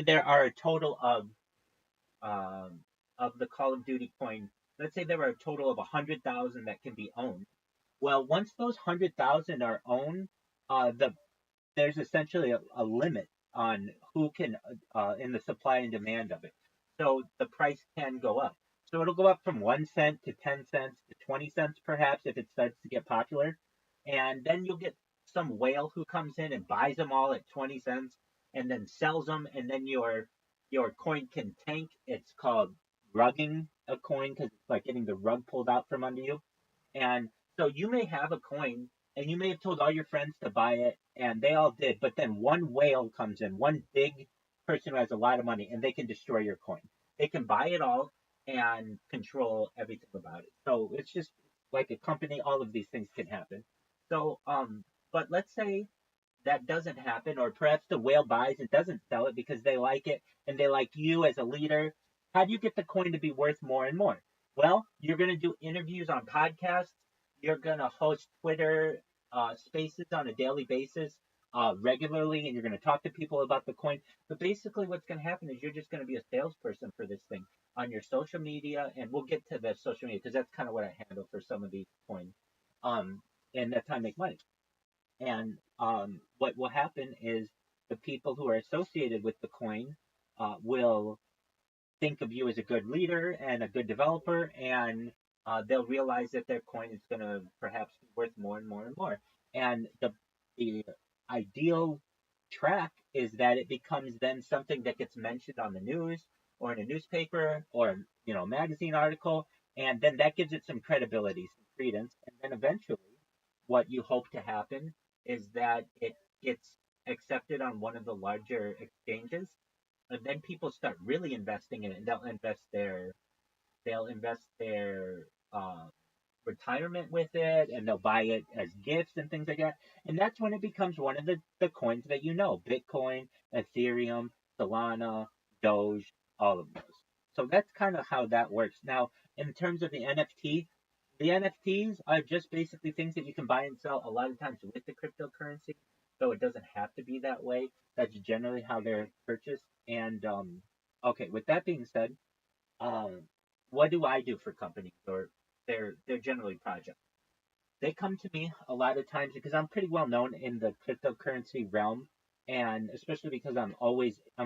there are a total of the Call of Duty coin. Let's say there are a total of 100,000 that can be owned. Well, once those 100,000 are owned, there's essentially a limit on who can in the supply and demand of it. So the price can go up. So it'll go up from 1 cent to 10 cents to 20 cents, perhaps, if it starts to get popular. And then you'll get some whale who comes in and buys them all at 20 cents and then sells them, and then your coin can tank. It's called rugging a coin because it's like getting the rug pulled out from under you. And so you may have a coin and you may have told all your friends to buy it and they all did, but then one whale comes in, one big person who has a lot of money, and they can destroy your coin. They can buy it all and control everything about it. So it's just like a company, all of these things can happen. So but let's say that doesn't happen, or perhaps the whale buys and doesn't sell it because they like it and they like you as a leader. How do you get the coin to be worth more and more? Well, you're going to do interviews on podcasts. You're going to host Twitter spaces on a daily basis regularly, and you're going to talk to people about the coin. But basically, what's going to happen is you're just going to be a salesperson for this thing on your social media, and we'll get to the social media because that's kind of what I handle for some of these coins. And that's how I make money. And what will happen is the people who are associated with the coin will think of you as a good leader and a good developer, and they'll realize that their coin is going to perhaps be worth more and more and more. And the ideal track is that it becomes then something that gets mentioned on the news or in a newspaper or magazine article, and then that gives it some credibility, some credence, and then eventually, what you hope to happen is that it gets accepted on one of the larger exchanges, and then people start really investing in it, and they'll invest their retirement with it, and they'll buy it as gifts and things like that. And that's when it becomes one of the coins that Bitcoin, Ethereum, Solana, Doge, all of those. So that's kind of how that works. Now, in terms of the NFTs are just basically things that you can buy and sell a lot of times with the cryptocurrency. So it doesn't have to be that way. That's generally how they're purchased. And okay, with that being said, um, what do I do for companies, or they're generally projects. They come to me a lot of times because I'm pretty well known in the cryptocurrency realm, and especially because I'm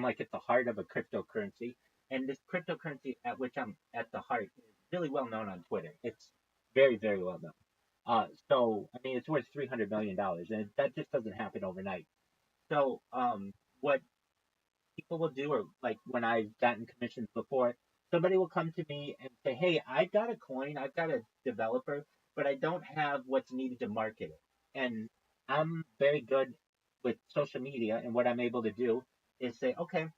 like at the heart of a cryptocurrency, and this cryptocurrency at which I'm at the heart is really well known on Twitter. It's very very well known. So I mean, it's worth $300 million, and that just doesn't happen overnight. So what people will do, or like when I've gotten commissions before, somebody will come to me and say, "Hey, I've got a coin, I've got a developer, but I don't have what's needed to market it." And I'm very good with social media, and what I'm able to do is say, "Okay,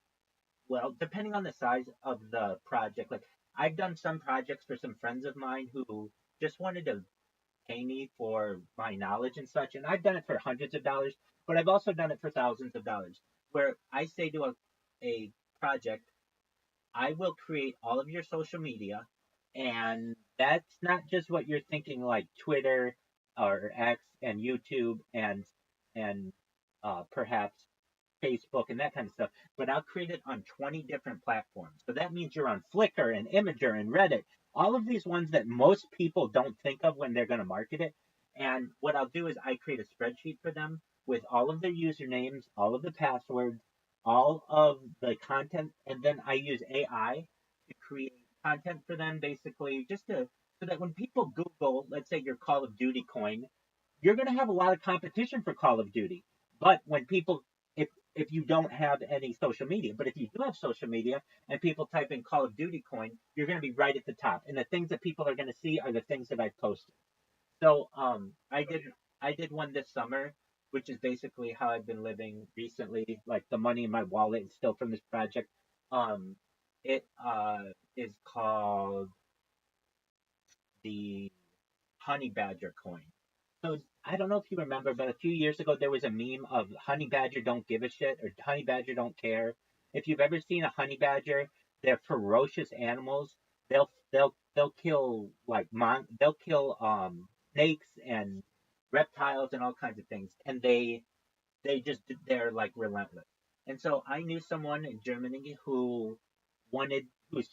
well, depending on the size of the project, like I've done some projects for some friends of mine who just wanted to pay me for my knowledge and such. And I've done it for hundreds of dollars, but I've also done it for thousands of dollars. Where I say to a project, I will create all of your social media, and that's not just what you're thinking, like Twitter or X and YouTube and perhaps Facebook and that kind of stuff, but I'll create it on 20 different platforms. So that means you're on Flickr and Imager and Reddit, all of these ones that most people don't think of when they're going to market it. And what I'll do is I create a spreadsheet for them with all of their usernames, all of the passwords, all of the content, and then I use AI to create content for them basically just to so that when people Google, let's say your Call of Duty coin, you're going to have a lot of competition for Call of Duty. But when people, if you don't have any social media, but if you do have social media and people type in Call of Duty coin, you're going to be right at the top. And the things that people are going to see are the things that I've posted. So I did one this summer, which is basically how I've been living recently. Like the money in my wallet is still from this project. Um, it is called the Honey Badger coin. So I don't know if you remember, but a few years ago there was a meme of Honey Badger don't give a shit or Honey Badger don't care. If you've ever seen a honey badger, they're ferocious animals. They'll kill they'll kill snakes and reptiles and all kinds of things, and they're like relentless. And so I knew someone in Germany who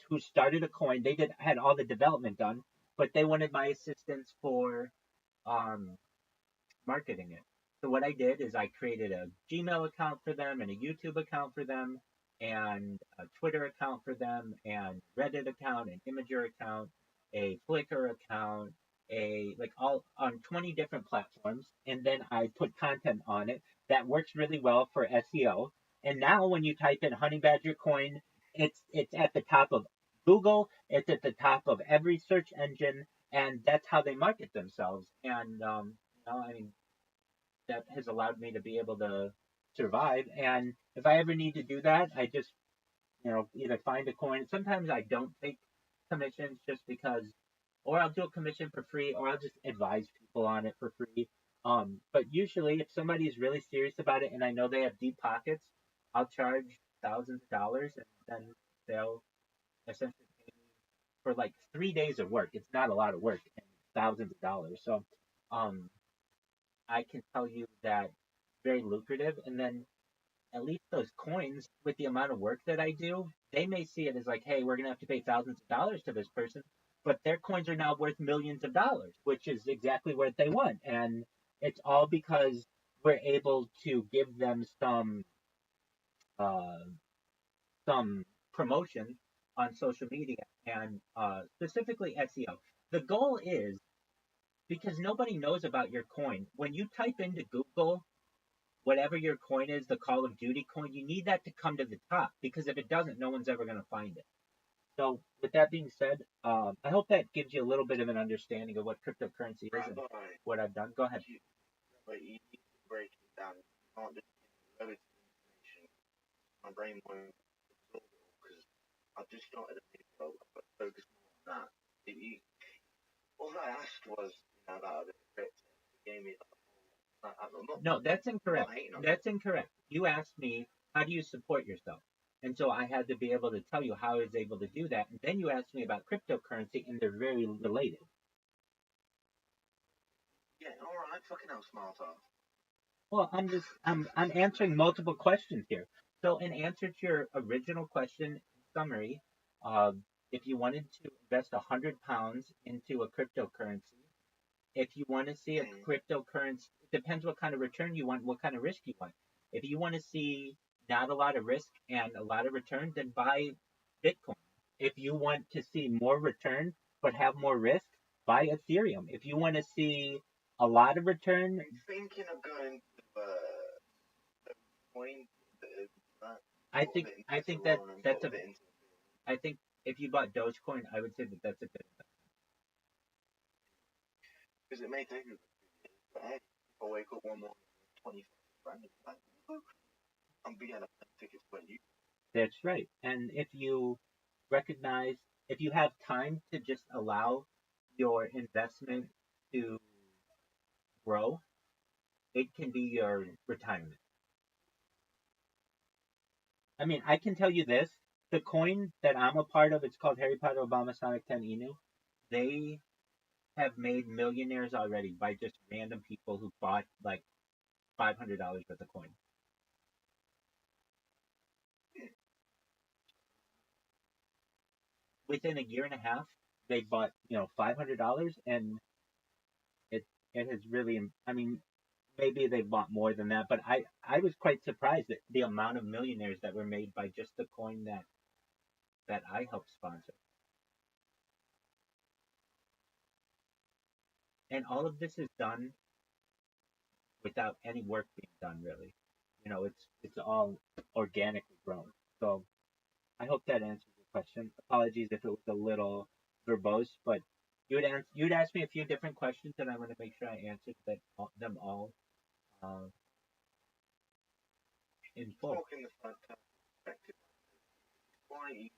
who started a coin. They did had all the development done, but they wanted my assistance for um marketing it. So what I did is I created a Gmail account for them and a YouTube account for them and a Twitter account for them and Reddit account, an Imager account, a Flickr account, a like all on 20 different platforms, and then I put content on it that works really well for SEO. And now when you type in Honey Badger coin, it's at the top of Google, it's at the top of every search engine, and that's how they market themselves. And I mean, that has allowed me to be able to survive. And if I ever need to do that, I just, either find a coin. Sometimes I don't take commissions just because, or I'll do a commission for free, or I'll just advise people on it for free. But usually, if somebody is really serious about it and I know they have deep pockets, I'll charge thousands of dollars, and then they'll essentially pay me for like 3 days of work. It's not a lot of work, and thousands of dollars. So, um, I can tell you that it's very lucrative. And then at least those coins, with the amount of work that I do, they may see it as like, hey, we're gonna have to pay thousands of dollars to this person, but their coins are now worth millions of dollars, which is exactly what they want. And it's all because we're able to give them uh, some promotion on social media and specifically SEO. The goal is because nobody knows about your coin. When you type into Google whatever your coin is, the Call of Duty coin, you need that to come to the top because if it doesn't, no one's ever going to find it. So, with that being said, I hope that gives you a little bit of an understanding of what cryptocurrency is and what I've done. Go ahead. But you need to break it down. You can't just loads of information. My brain won't absorb it all because I've just started a video, but focus more on that. All I asked was, about a bit of crypto. You gave me No, that's incorrect. That's incorrect. You asked me, how do you support yourself? And so I had to be able to tell you how I was able to do that. And then you asked me about cryptocurrency, and they're very related. Yeah, all right, fucking hell, smart ass. Well, I'm answering multiple questions here. So in answer to your original question, summary, if you wanted to invest £100 into a cryptocurrency, if you want to see a cryptocurrency, it depends what kind of return you want, what kind of risk you want. If you want to see not a lot of risk and a lot of return, then buy Bitcoin. If you want to see more return but have more risk, buy Ethereum. If you want to see a lot of return, I'm thinking of going to the coin. I think that that's a I think if you bought Dogecoin, I would say that that's a good investment. Because it may take you. But hey, if I wake up one morning, 25 grand, I'm being a tickets when you. That's right. And if you recognize, if you have time to just allow your investment to grow, it can be your retirement. I mean, I can tell you this, the coin that I'm a part of, it's called Harry Potter Obama Sonic 10 Inu. They have made millionaires already by just random people who bought like $500 worth of coin. Within a year and a half, they bought, $500, and it has really, I mean, maybe they bought more than that, but I was quite surprised at the amount of millionaires that were made by just the coin that I helped sponsor. And all of this is done without any work being done, really. It's all organically grown. So I hope that answers your question. Apologies if it was a little verbose, but you'd asked me a few different questions, and I want to make sure I answered them all in full. Talking the perspective, why you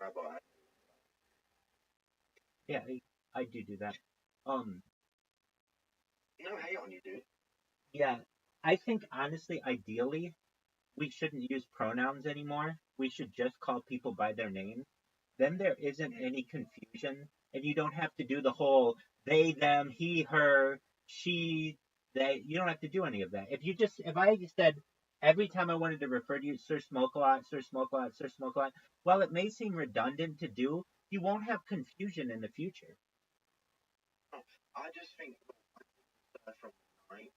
Rabbi? Yeah, I do that. No hate on you, dude. Yeah, I think honestly, ideally, we shouldn't use pronouns anymore. We should just call people by their names. Then there isn't any confusion, and you don't have to do the whole they, them, he, her, she, they. You don't have to do any of that. If I just said every time I wanted to refer to you, Sir Smoke a lot, Sir Smoke a lot, Sir Smoke a lot, while it may seem redundant to do, you won't have confusion in the future. I just think from night.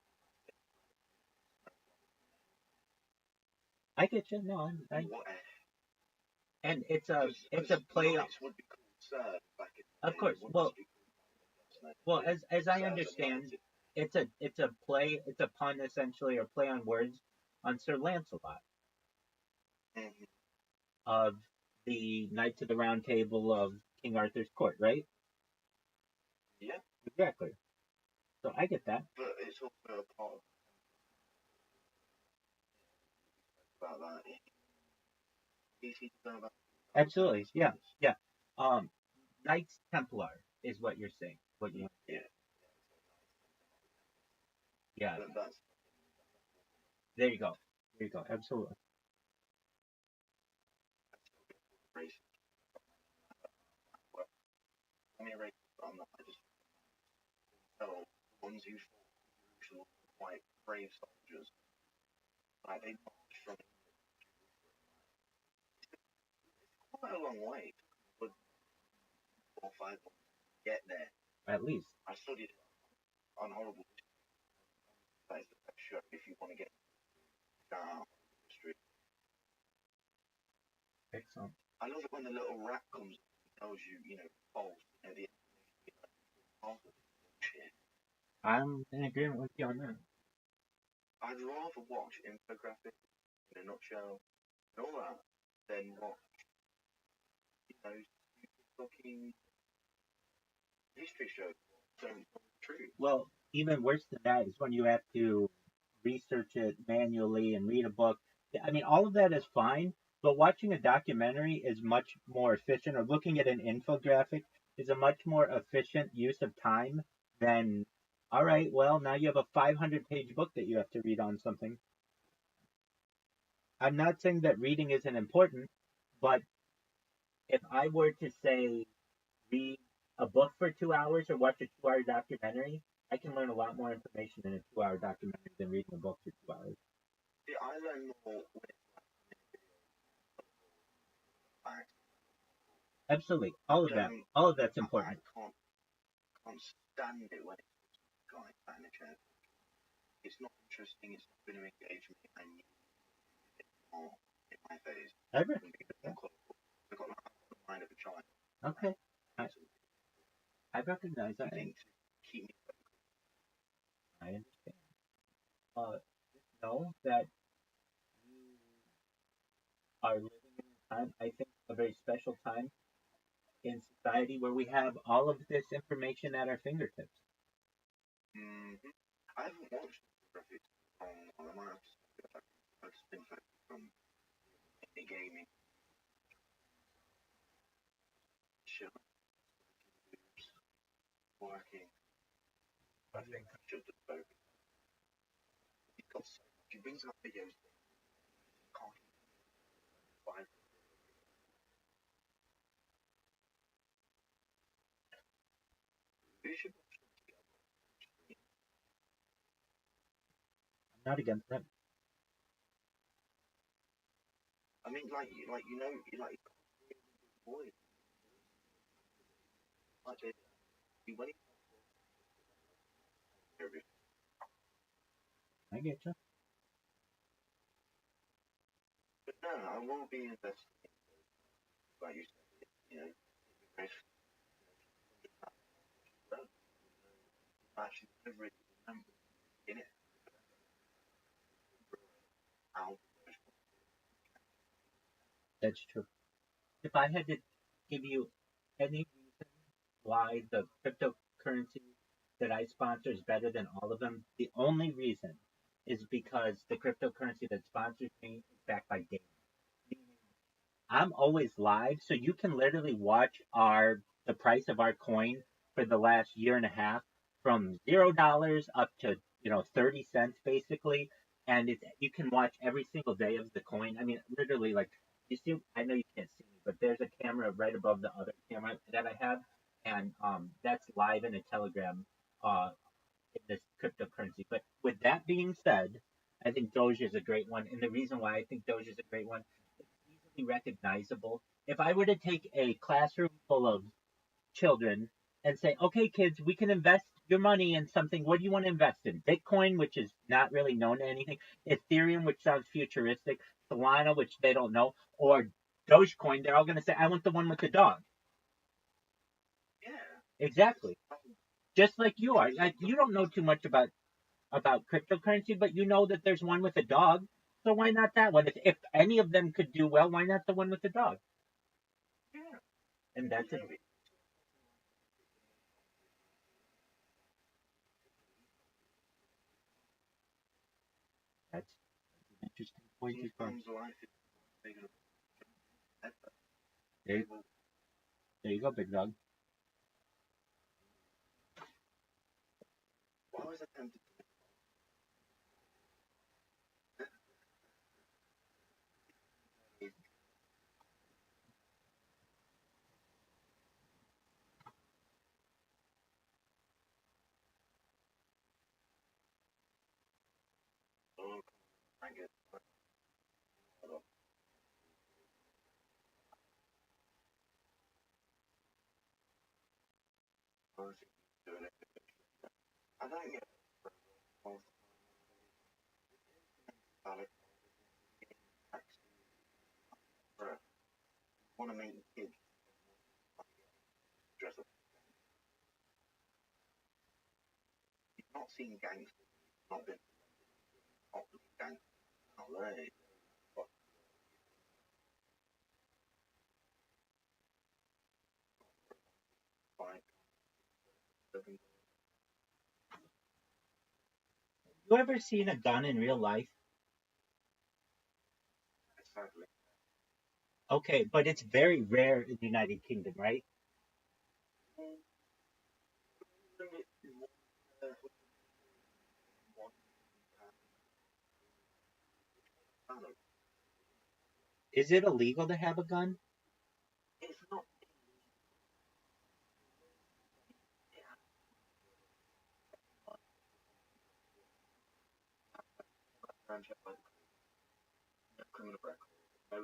I get you. No, and it's a play. Would be called Sir back in of course. Well, as I understand, it's a play. It's a pun essentially, or play on words on Sir Lancelot of the Knights of the Round Table of King Arthur's court, right? Yeah. Exactly. So I get that. But it's also a part of about that. Absolutely. Yeah. Yeah. Knights Templar is what you're saying. What you? Yeah. Yeah. There you go. There you go. Absolutely. I mean, I'm not. I just tell ones who fought quite brave soldiers. Like they marched from quite a long way, but 4 or 5 months to get there. At least. I studied on horrible. That is the best show if you want to get down history. Excellent. I love it when the little rat comes and tells you, false at the end. Shit. I'm in agreement with you on that. I'd rather watch infographics in a nutshell and all that than watch, fucking history shows. True. Well, even worse than that is when you have to research it manually and read a book. I mean, all of that is fine, but watching a documentary is much more efficient, or looking at an infographic is a much more efficient use of time than, all right, well, now you have a 500-page book that you have to read on something. I'm not saying that reading isn't important, but if I were to say read a book for 2 hours or watch a 2-hour documentary, I can learn a lot more information in a 2-hour documentary than reading a book for 2 hours. See, I learn more when it's like Absolutely, all of that's important. I can't stand it when it's like manager. It's not interesting. It's not going to engage me. I need it more in my face. I agree. I've got the mind of a child. Okay, I recognize that. Keep me. I understand. Know that you are living in a time, I think, a very special time in society where we have all of this information at our fingertips. Mm-hmm. I haven't watched graphics on the might I've just been focused on gaming. Chilling. Working. I think I should just focus. He's got so much. He brings up videos that can't find. We should watch them together. I'm not against that. I mean, like you boy. Like he went. I get you. But no, I won't be invested. Like you said, you know, actually never really remember in it. That's true. If I had to give you any reason why the cryptocurrency that I sponsor is better than all of them, the only reason is because the cryptocurrency that sponsors me is backed by data. I'm always live, so you can literally watch the price of our coin for the last year and a half from $0 up to 30 cents basically, and you can watch every single day of the coin. I mean, literally, like you see, I know you can't see me, but there's a camera right above the other camera that I have, and that's live in a Telegram in this cryptocurrency. But with that being said, I think Doge is a great one, and the reason why I think Doge is a great one, it's easily recognizable. If I were to take a classroom full of children and say, okay, kids, we can invest your money in something. What do you want to invest in? Bitcoin, which is not really known to anything, Ethereum, which sounds futuristic, Solana, which they don't know, or Dogecoin, they're all going to say, I want the one with the dog. Yeah. Exactly. Just like you are. Like, you don't know too much about cryptocurrency, but you know that there's one with a dog. So why not that one? If any of them could do well, why not the one with the dog? Yeah. And that's it. That's an interesting point as well. There you go, big dog. Why was I tempted to I guess I don't get want to make kids dress up. You've not seen gangsters, not been popular gangsters in LA. You ever seen a gun in real life? Sadly. Okay, but it's very rare in the United Kingdom, right? Is it illegal to have a gun? It's not. check by the criminal record, no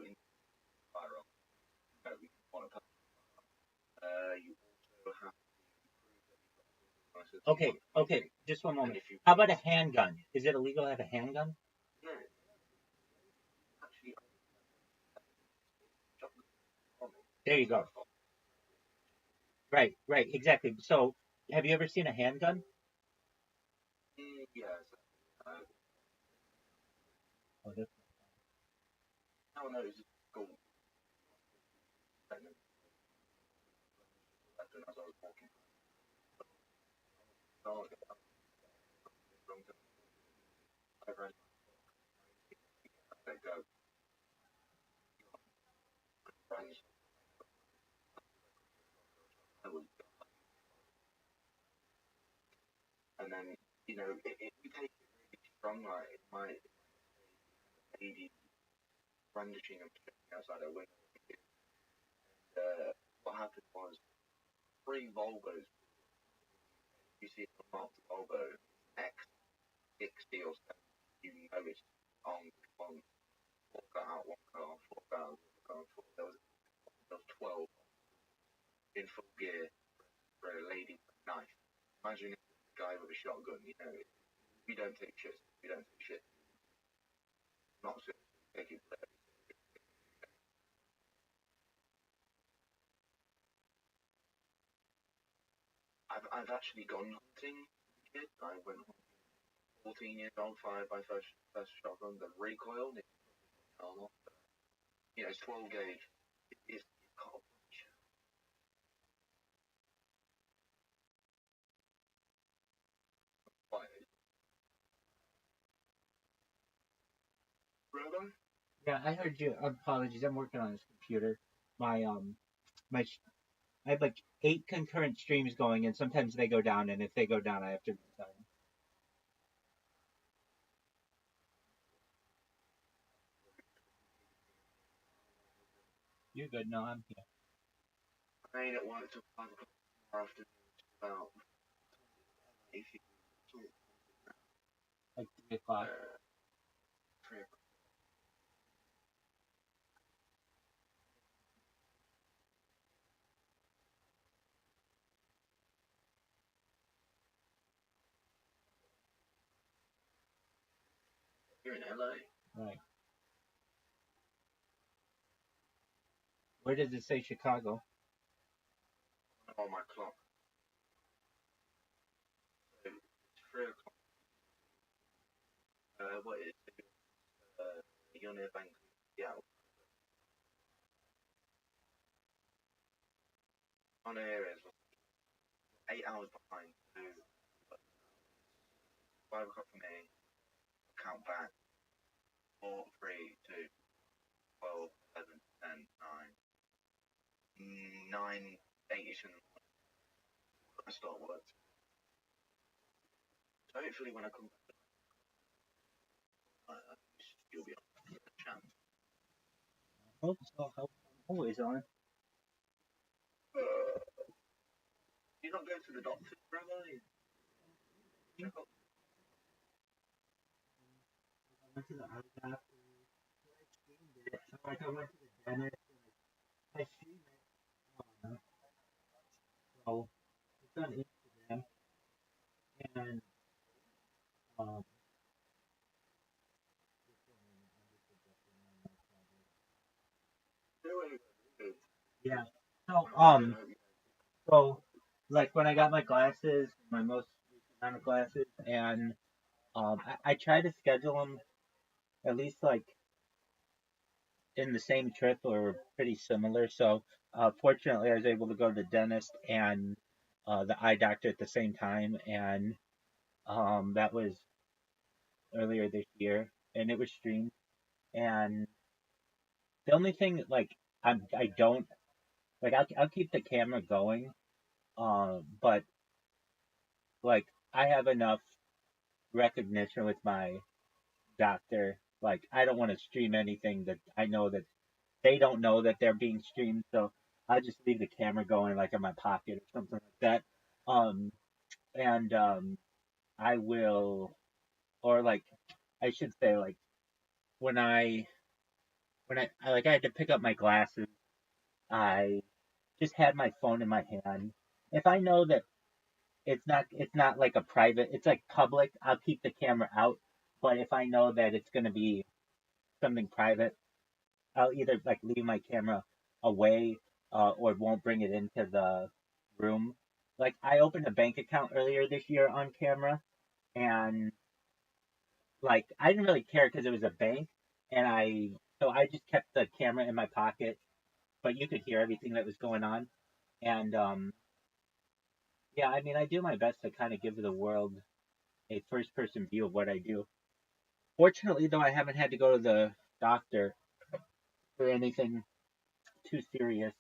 firearm, no, you want to you also have to prove that you've got Okay, just one moment. if you How about a handgun? Is it illegal to have a handgun? yeah, actually There you go. Right, exactly. So, have you ever seen a handgun? yes. Oh, this. No, no, it's cool. As I was walking, I ran, they go, friends, I was, and then, you know, it we take it really strong, like, it might lady brandishing and protecting outside her window. What happened was, 3 Volvos, you see a marked Volvo, X60 or something, you know it's on, 4 car out, 1 car, 4 car, 1 car, 4, there was 12 in full gear for a lady with a knife. Imagine a guy with a shotgun, you know, we don't take shit, not so take it. I've actually gone hunting. I went 14 years old, fired by first shotgun. The recoil, you know, it's 12 gauge. It's can't punch. Brother? Yeah, I heard you. Apologies, I'm working on this computer. My my I have like 8 concurrent streams going, and sometimes they go down. And if they go down, I have to restart them. You're good. No, I'm here. I ain't at work till 5 o'clock tomorrow afternoon. About 8 Like 3 o'clock. 3 o'clock. You're in LA. Right. Where does it say Chicago? On my clock. So it's 3 o'clock. What is it? You're near Bank. Yeah. On air is 8 hours behind. So 5 o'clock for me. Count back. 4, 3, 2, 12, 11, 10, 9, 8-ish in the morning. I start work. So hopefully when I come back, you'll be on the chance. Hope so. I'm always on. You're not going to the doctor, brother? Check up. I went to the eye doctor. Like I went to the dentist. I streamed it. So it's on Instagram, and um, yeah. So so like when I got my glasses, my most recent amount of glasses, and I try to schedule them at least like in the same trip or pretty similar. So fortunately, I was able to go to the dentist and the eye doctor at the same time, and that was earlier this year, and it was streamed. And the only thing like I don't like I'll keep the camera going, but like I have enough recognition with my doctor. Like I don't want to stream anything that I know that they don't know that they're being streamed, so I just leave the camera going like in my pocket or something like that. And I will, or like I should say, like, when I like I had to pick up my glasses, I just had my phone in my hand. If I know that it's not like a private, it's like public, I'll keep the camera out. But if I know that it's gonna be something private, I'll either like leave my camera away, or won't bring it into the room. Like I opened a bank account earlier this year on camera, and like I didn't really care because it was a bank, and I just kept the camera in my pocket, but you could hear everything that was going on, and yeah, I mean I do my best to kind of give the world a first person view of what I do. Fortunately, though, I haven't had to go to the doctor for anything too serious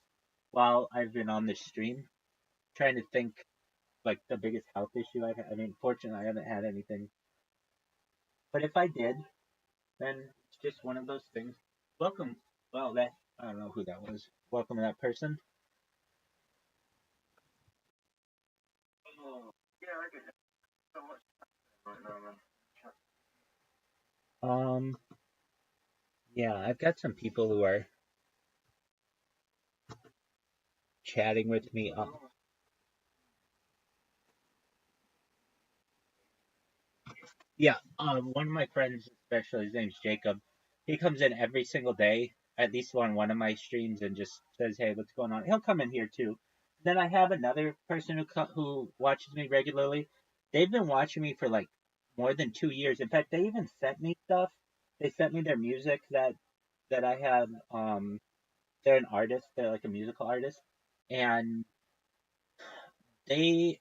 while I've been on this stream. Trying to think like the biggest health issue I've had. I mean, fortunately, I haven't had anything. But if I did, then it's just one of those things. Welcome. Well, that I don't know who that was. Welcome to that person. Oh, yeah, I get it. So much right now, man. Um, yeah, I've got some people who are chatting with me. Yeah, one of my friends, especially, his name's Jacob. He comes in every single day, at least on one of my streams, and just says, "Hey, what's going on?" He'll come in here too. Then I have another person who watches me regularly. They've been watching me for like more than 2 years. In fact, they even sent me stuff. They sent me their music that I have. They're an artist. They're like a musical artist, and I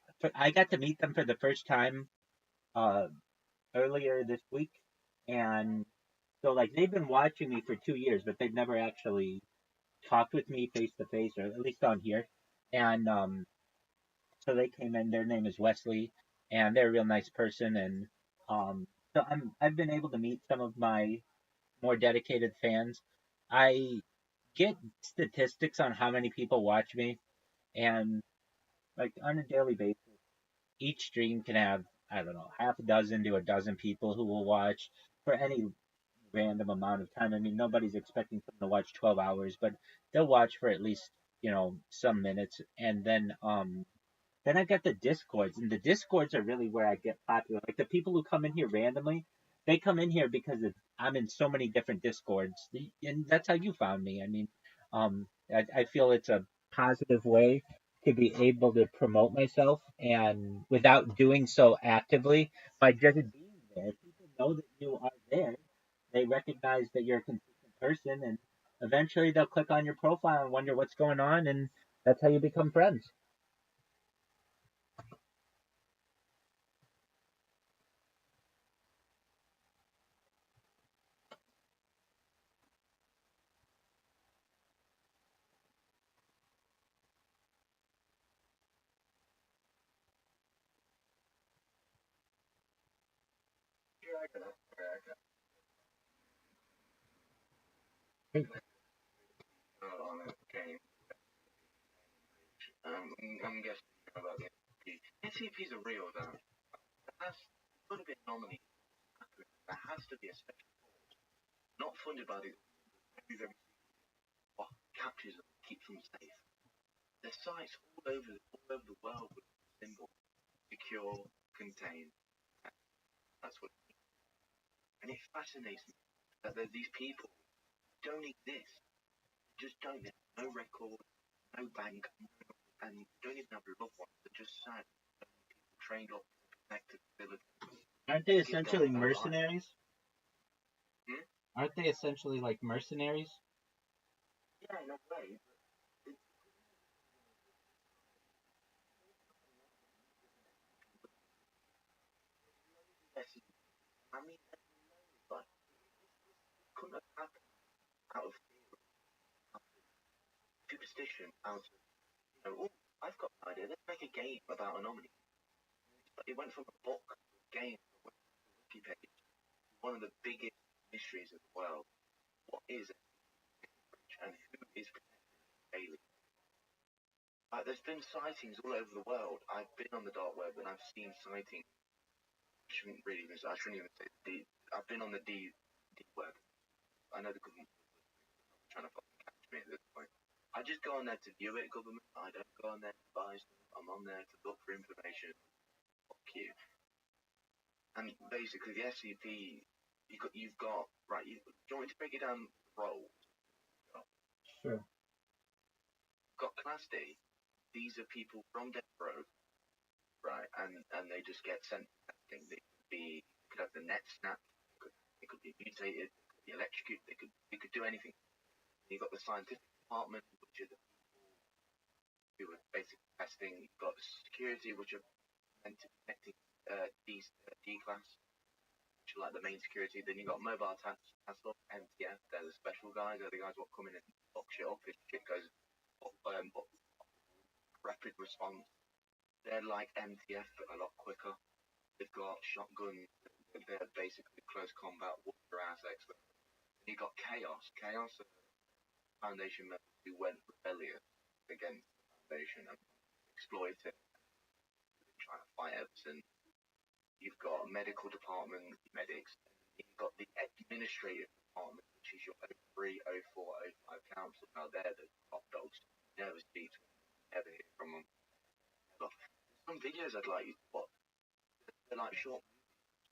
got to meet them for the first time uh earlier this week, and so like they've been watching me for 2 years, but they've never actually talked with me face to face, or at least on here. And so they came in. Their name is Wesley, and they're a real nice person. And so I've been able to meet some of my more dedicated fans. I get statistics on how many people watch me, and like on a daily basis, each stream can have, I don't know, half a dozen to a dozen people who will watch for any random amount of time. I mean, nobody's expecting them to watch 12 hours, but they'll watch for at least, some minutes. And then I got the discords, and the discords are really where I get popular. Like the people who come in here randomly, they come in here because I'm in so many different discords, and that's how you found me. I mean, I feel it's a positive way to be able to promote myself, and without doing so actively, by just being there, people know that you are there. They recognize that you're a consistent person, and eventually they'll click on your profile and wonder what's going on, and that's how you become friends. Yeah, I get it. Yeah, I get it. On a game. I'm guessing about the NCP. NCPs are real, though. That's got to be a nominee. There has to be a special, not funded by the what captures them, keeps them safe. There's sites all over the world with the symbol secure, contain. That's what, and it fascinates me that there's these people who don't exist, just don't. No record, no bank, and don't even have loved ones. They're just sad. Trained up, connected, ability. Aren't they essentially mercenaries? Hmm? Aren't they essentially like mercenaries? Yeah, in a way. Yes, I mean, like, couldn't have happened out of superstition, out of, oh, I've got an idea, let's make a game about anomaly. But it went from a book to a game, to a wiki page, one of the biggest mysteries of the world. What is it, and who is daily? There's been sightings all over the world. I've been on the dark web and I've seen sightings shouldn't even say D. I've been on the D web. I know the government is trying to fucking catch me at this point. I just go on there to view it, government. I don't go on there to buy stuff. I'm on there to look for information. Fuck you. And basically, the SCP, you've got right. Do you want me to break it down? Roles. Sure. You've got Class D. These are people from death row, right? And they just get sent to testing. They could have the net snap. They could be mutated. They could be electrocuted. They could do anything. You've got the scientific department, which are the people who are basically testing. You've got security, which are meant to be protecting D class, which are like the main security. Then you've got mobile task force, MTF. They're the special guys. They're the guys who come in and fuck shit up if shit goes rapid response. They're like MTF, but a lot quicker. They've got shotguns. They're basically close combat, warfare ass experts. And you got Chaos. Chaos are Foundation members who went rebellious against the Foundation and exploited, trying to fight Everson. You've got a medical department, medics. You've got the administrative department, which is your 03, 04, 05 council. Now they're the top dogs. You never speak to them, never hear from them. Look, some videos I'd like you to watch. They're like short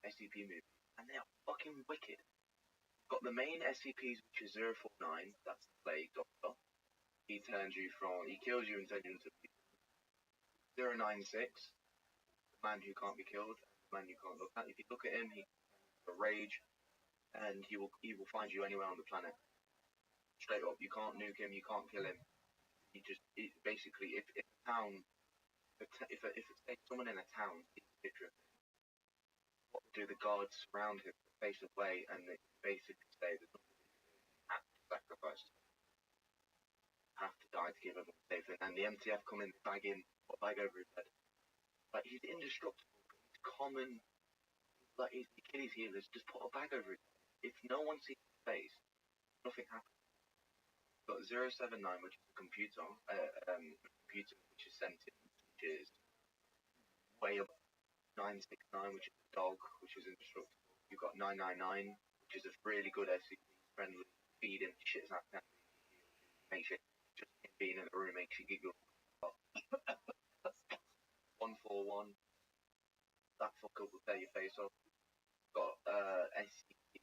SCP movies, and they are fucking wicked. Got the main SCPs, which is 049, that's the plague doctor. He kills you and turns you into people. 096, the man who can't be killed, the man you can't look at. If you look at him, he's a rage, and he will find you anywhere on the planet. Straight up, you can't nuke him, you can't kill him. Basically, if a town, if it's someone in a town, it's a picture of him. What do the guards surround him, face away, and they basically say there's nothing you have to sacrifice. Have to die to give him a safe. And the MTF come in, bag over his head. Like, he's indestructible. He's common. Like, his Achilles heel is just put a bag over his head. If no one sees his face, nothing happens. You've got 079, which is a computer, which is sentient, which is way up. 969, which is a dog, which is indestructible. You've got 999, which is a really good SCP, friendly, feed him, shit's out there. Makes it, just being in the room makes you giggle. 141, that fucker will tear your face off. Got SCP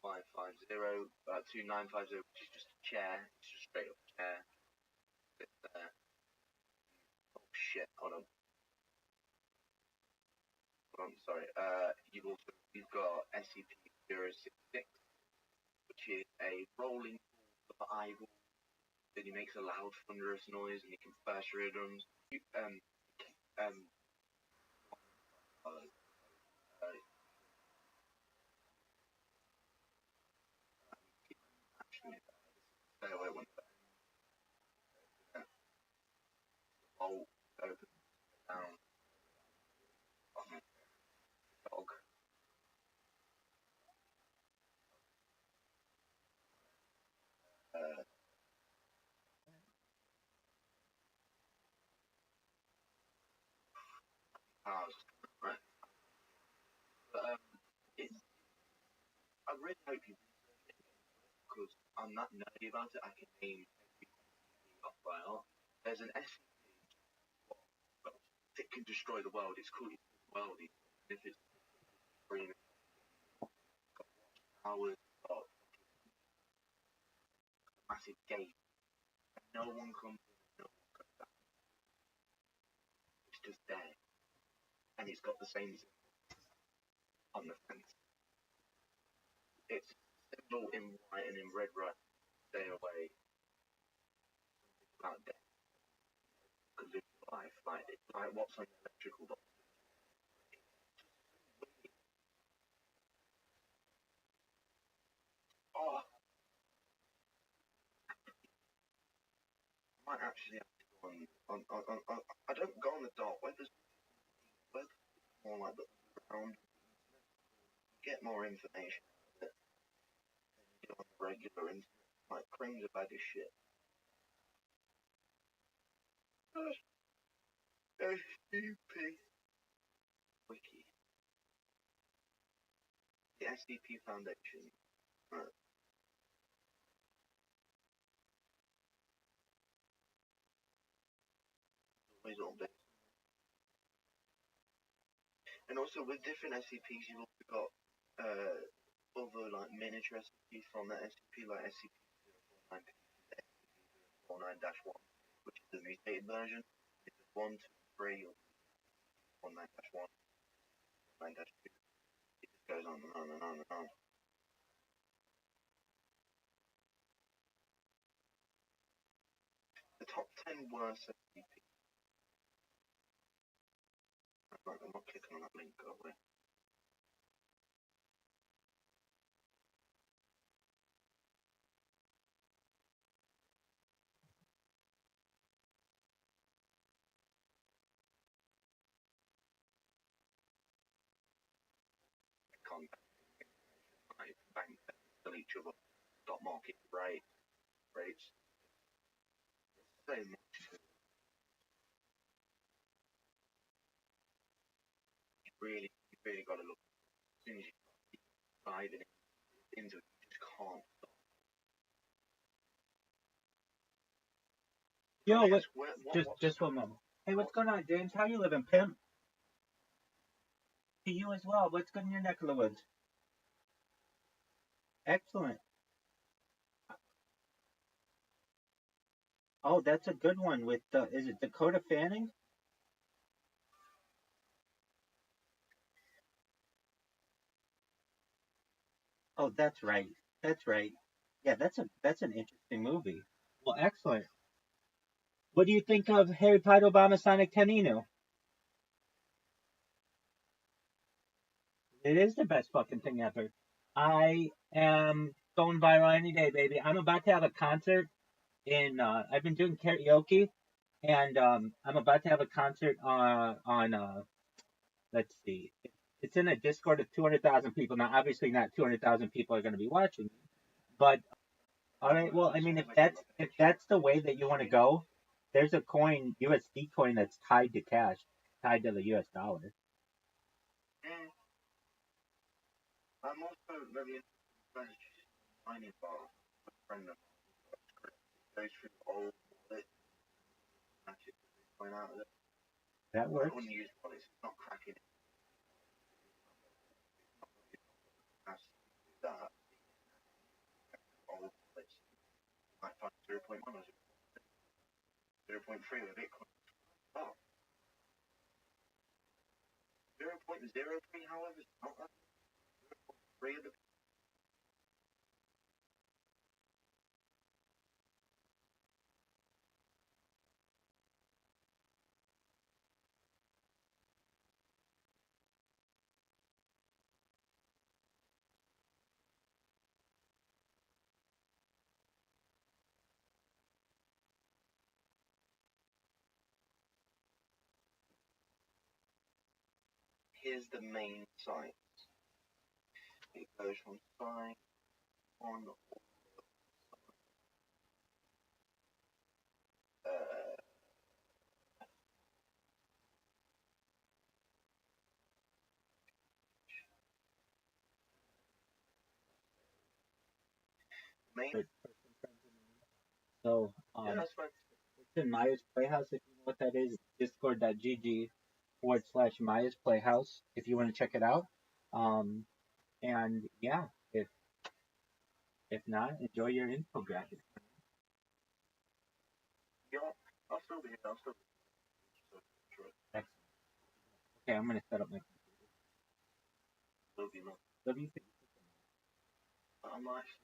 2550, 2950, which is just a chair, it's just straight up a chair. It's there. Oh shit, hold on. I'm sorry. You've got SCP-066, which is a rolling ball of eyeball. Then he makes a loud thunderous noise, and he can burst your eardrums. Actually, stay away one second. Bolt open down. Dog. Right. But I really hope you research it because I'm not nerdy about it. I can name every off by heart. There's an SCP that can destroy the world. It's called world. If it's green, powers of massive gate. No one comes in, no one comes out. It's just there. And it's got the same on the fence. It's symbol in white and in red, right? Stay away. About death. Could live life. Like what's on the electrical box. Oh! I might actually have to go on I don't go on the dark web. There's more like the ground. Get more information than you do on the regular internet. Like cranes are bad as shit. SCP Wiki. the SCP Foundation. Always all bit. And also with different SCPs, you've also got other like miniature SCPs from that SCP, like SCP-049-1, which is the mutated version. It's 1, 2, 3, or 19-1, 9-2. It just goes on and on and on and on. The top 10 worst SCP. I'm not clicking on that link, go away. Bank delete each other, stock market rates. So much. You really got to look. As soon as you dive into it, you just can't stop. Yo, just 1 moment. Hey, what's going on, James? How you living, pimp? To you as well. What's good in your neck of the woods? Excellent. Oh, that's a good one with is it Dakota Fanning? Oh, that's right. That's right. Yeah, that's an interesting movie. Well, excellent. What do you think of Harry Potter Obama Sonic Teninu? It is the best fucking thing ever. I am going viral any day, baby. I'm about to have a concert I've been doing karaoke and I'm about to have a concert on let's see. It's in a Discord of 200,000 people. Now, obviously not 200,000 people are going to be watching, but all right, well, I mean if that's the way that you want to go, there's a coin, USD coin that's tied to cash, tied to the US dollar. I'm also very interested in mining bar. A friend of mine goes through old wallets, matches going out of it. That works. Unused wallets, it's not cracking. That old wallets might find 0.1 or 0.3 of a Bitcoin. Oh. 0.03, however, is not that. 0.3 of the Here's the main site. It goes from site on main. So Yeah, that's right. it's in Maya's Playhouse if you know what that is. Discord.gg/Maya's Playhouse if you want to check it out. And yeah, if not, enjoy your infographic. Yeah, I'll still be here. I'll still be here. Excellent. Okay, I'm gonna set up my Love you, man. Love you. I'm actually.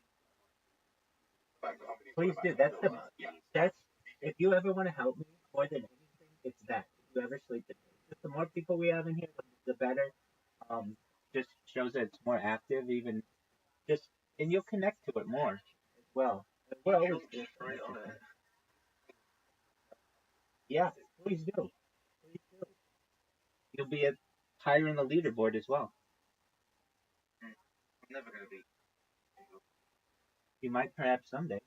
Please do. That's if you ever want to help me more than anything, it's that. If you ever sleep, just the more people we have in here, the better. Just shows that it's more active, even just, and you'll connect to it more as well. We're always straight on it. Yeah, please do. Please do. You'll be higher in the leaderboard as well. I'm never gonna be. You might perhaps someday.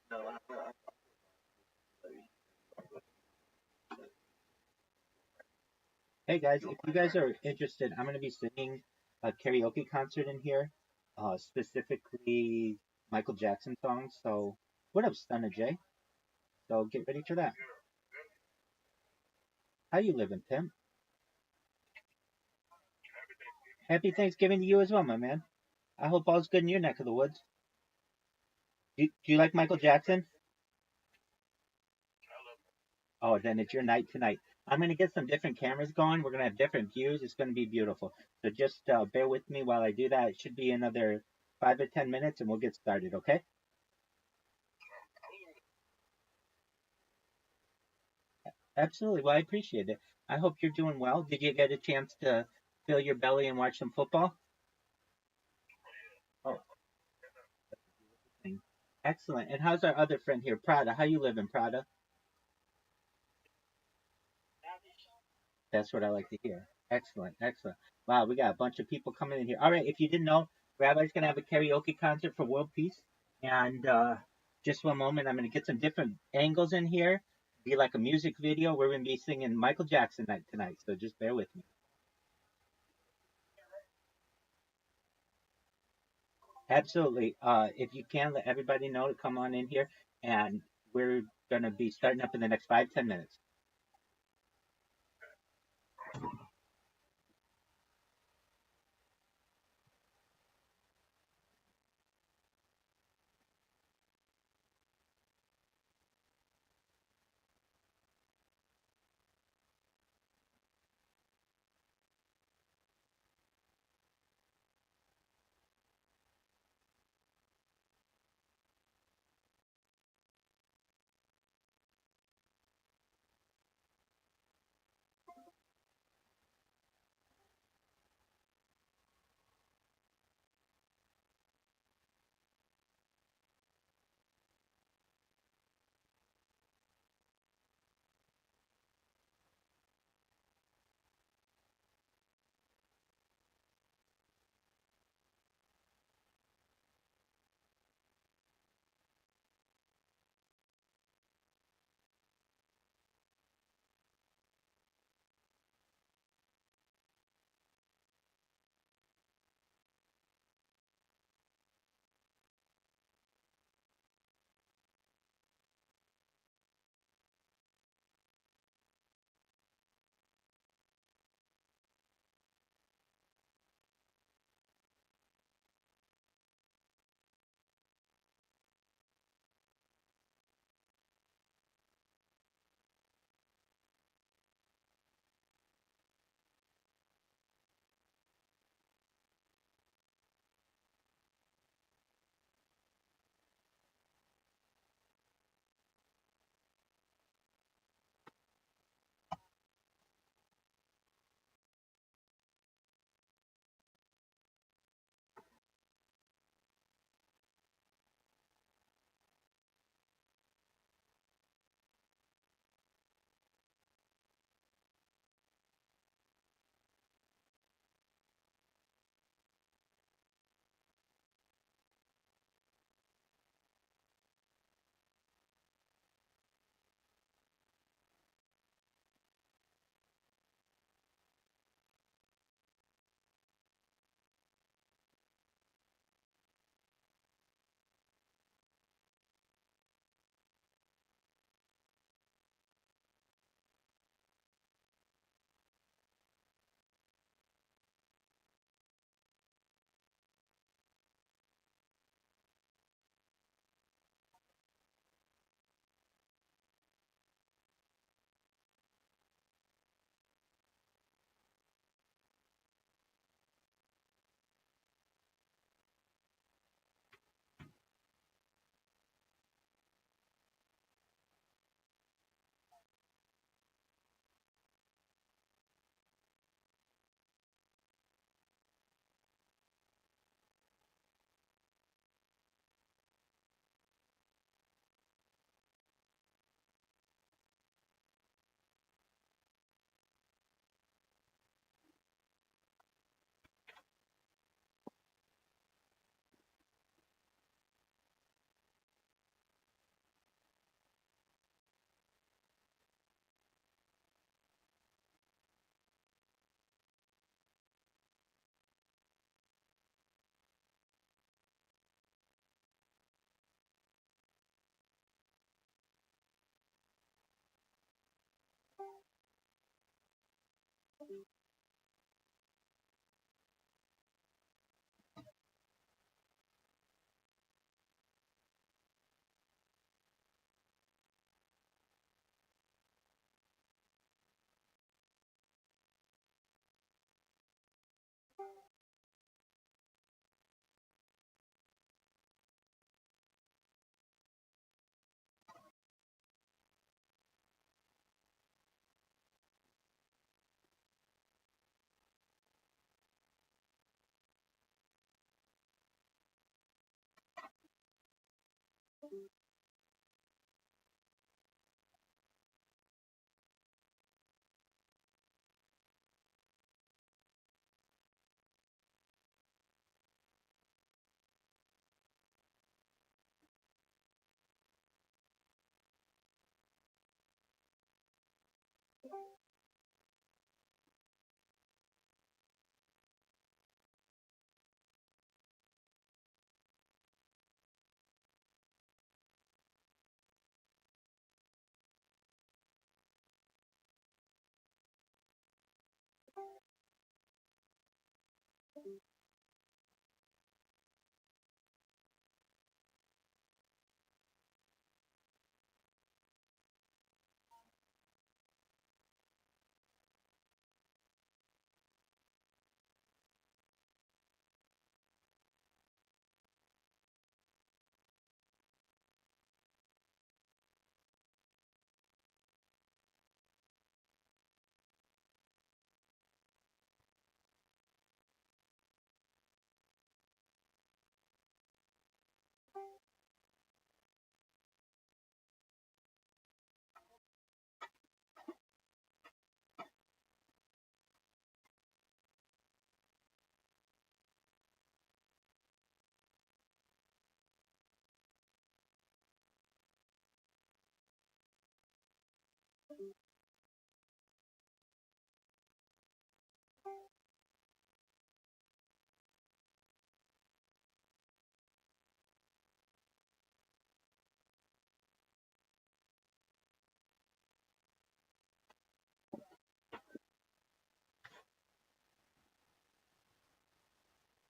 No, Hey guys, if you guys are interested, I'm going to be singing a karaoke concert in here, specifically Michael Jackson songs. So, what up, Stunna J? So get ready for that. How you living, Pimp? Happy Thanksgiving to you as well, my man. I hope all's good in your neck of the woods. Do you like Michael Jackson? Oh, then it's your night tonight. I'm going to get some different cameras going. We're going to have different views. It's going to be beautiful. So just bear with me while I do that. It should be another 5 to 10 minutes and we'll get started, okay? Absolutely. Well, I appreciate it. I hope you're doing well. Did you get a chance to fill your belly and watch some football? Oh, excellent. And how's our other friend here, Prada? How you living, Prada? That's what I like to hear. Excellent, excellent. Wow, we got a bunch of people coming in here. All right, if you didn't know, Rabbi's gonna have a karaoke concert for world peace, and just one moment, I'm gonna get some different angles in here. Be like a music video. We're gonna be singing Michael Jackson night tonight, so just bear with me. Absolutely. If you can, let everybody know to come on in here, and we're gonna be starting up in the next 5 to 10 minutes.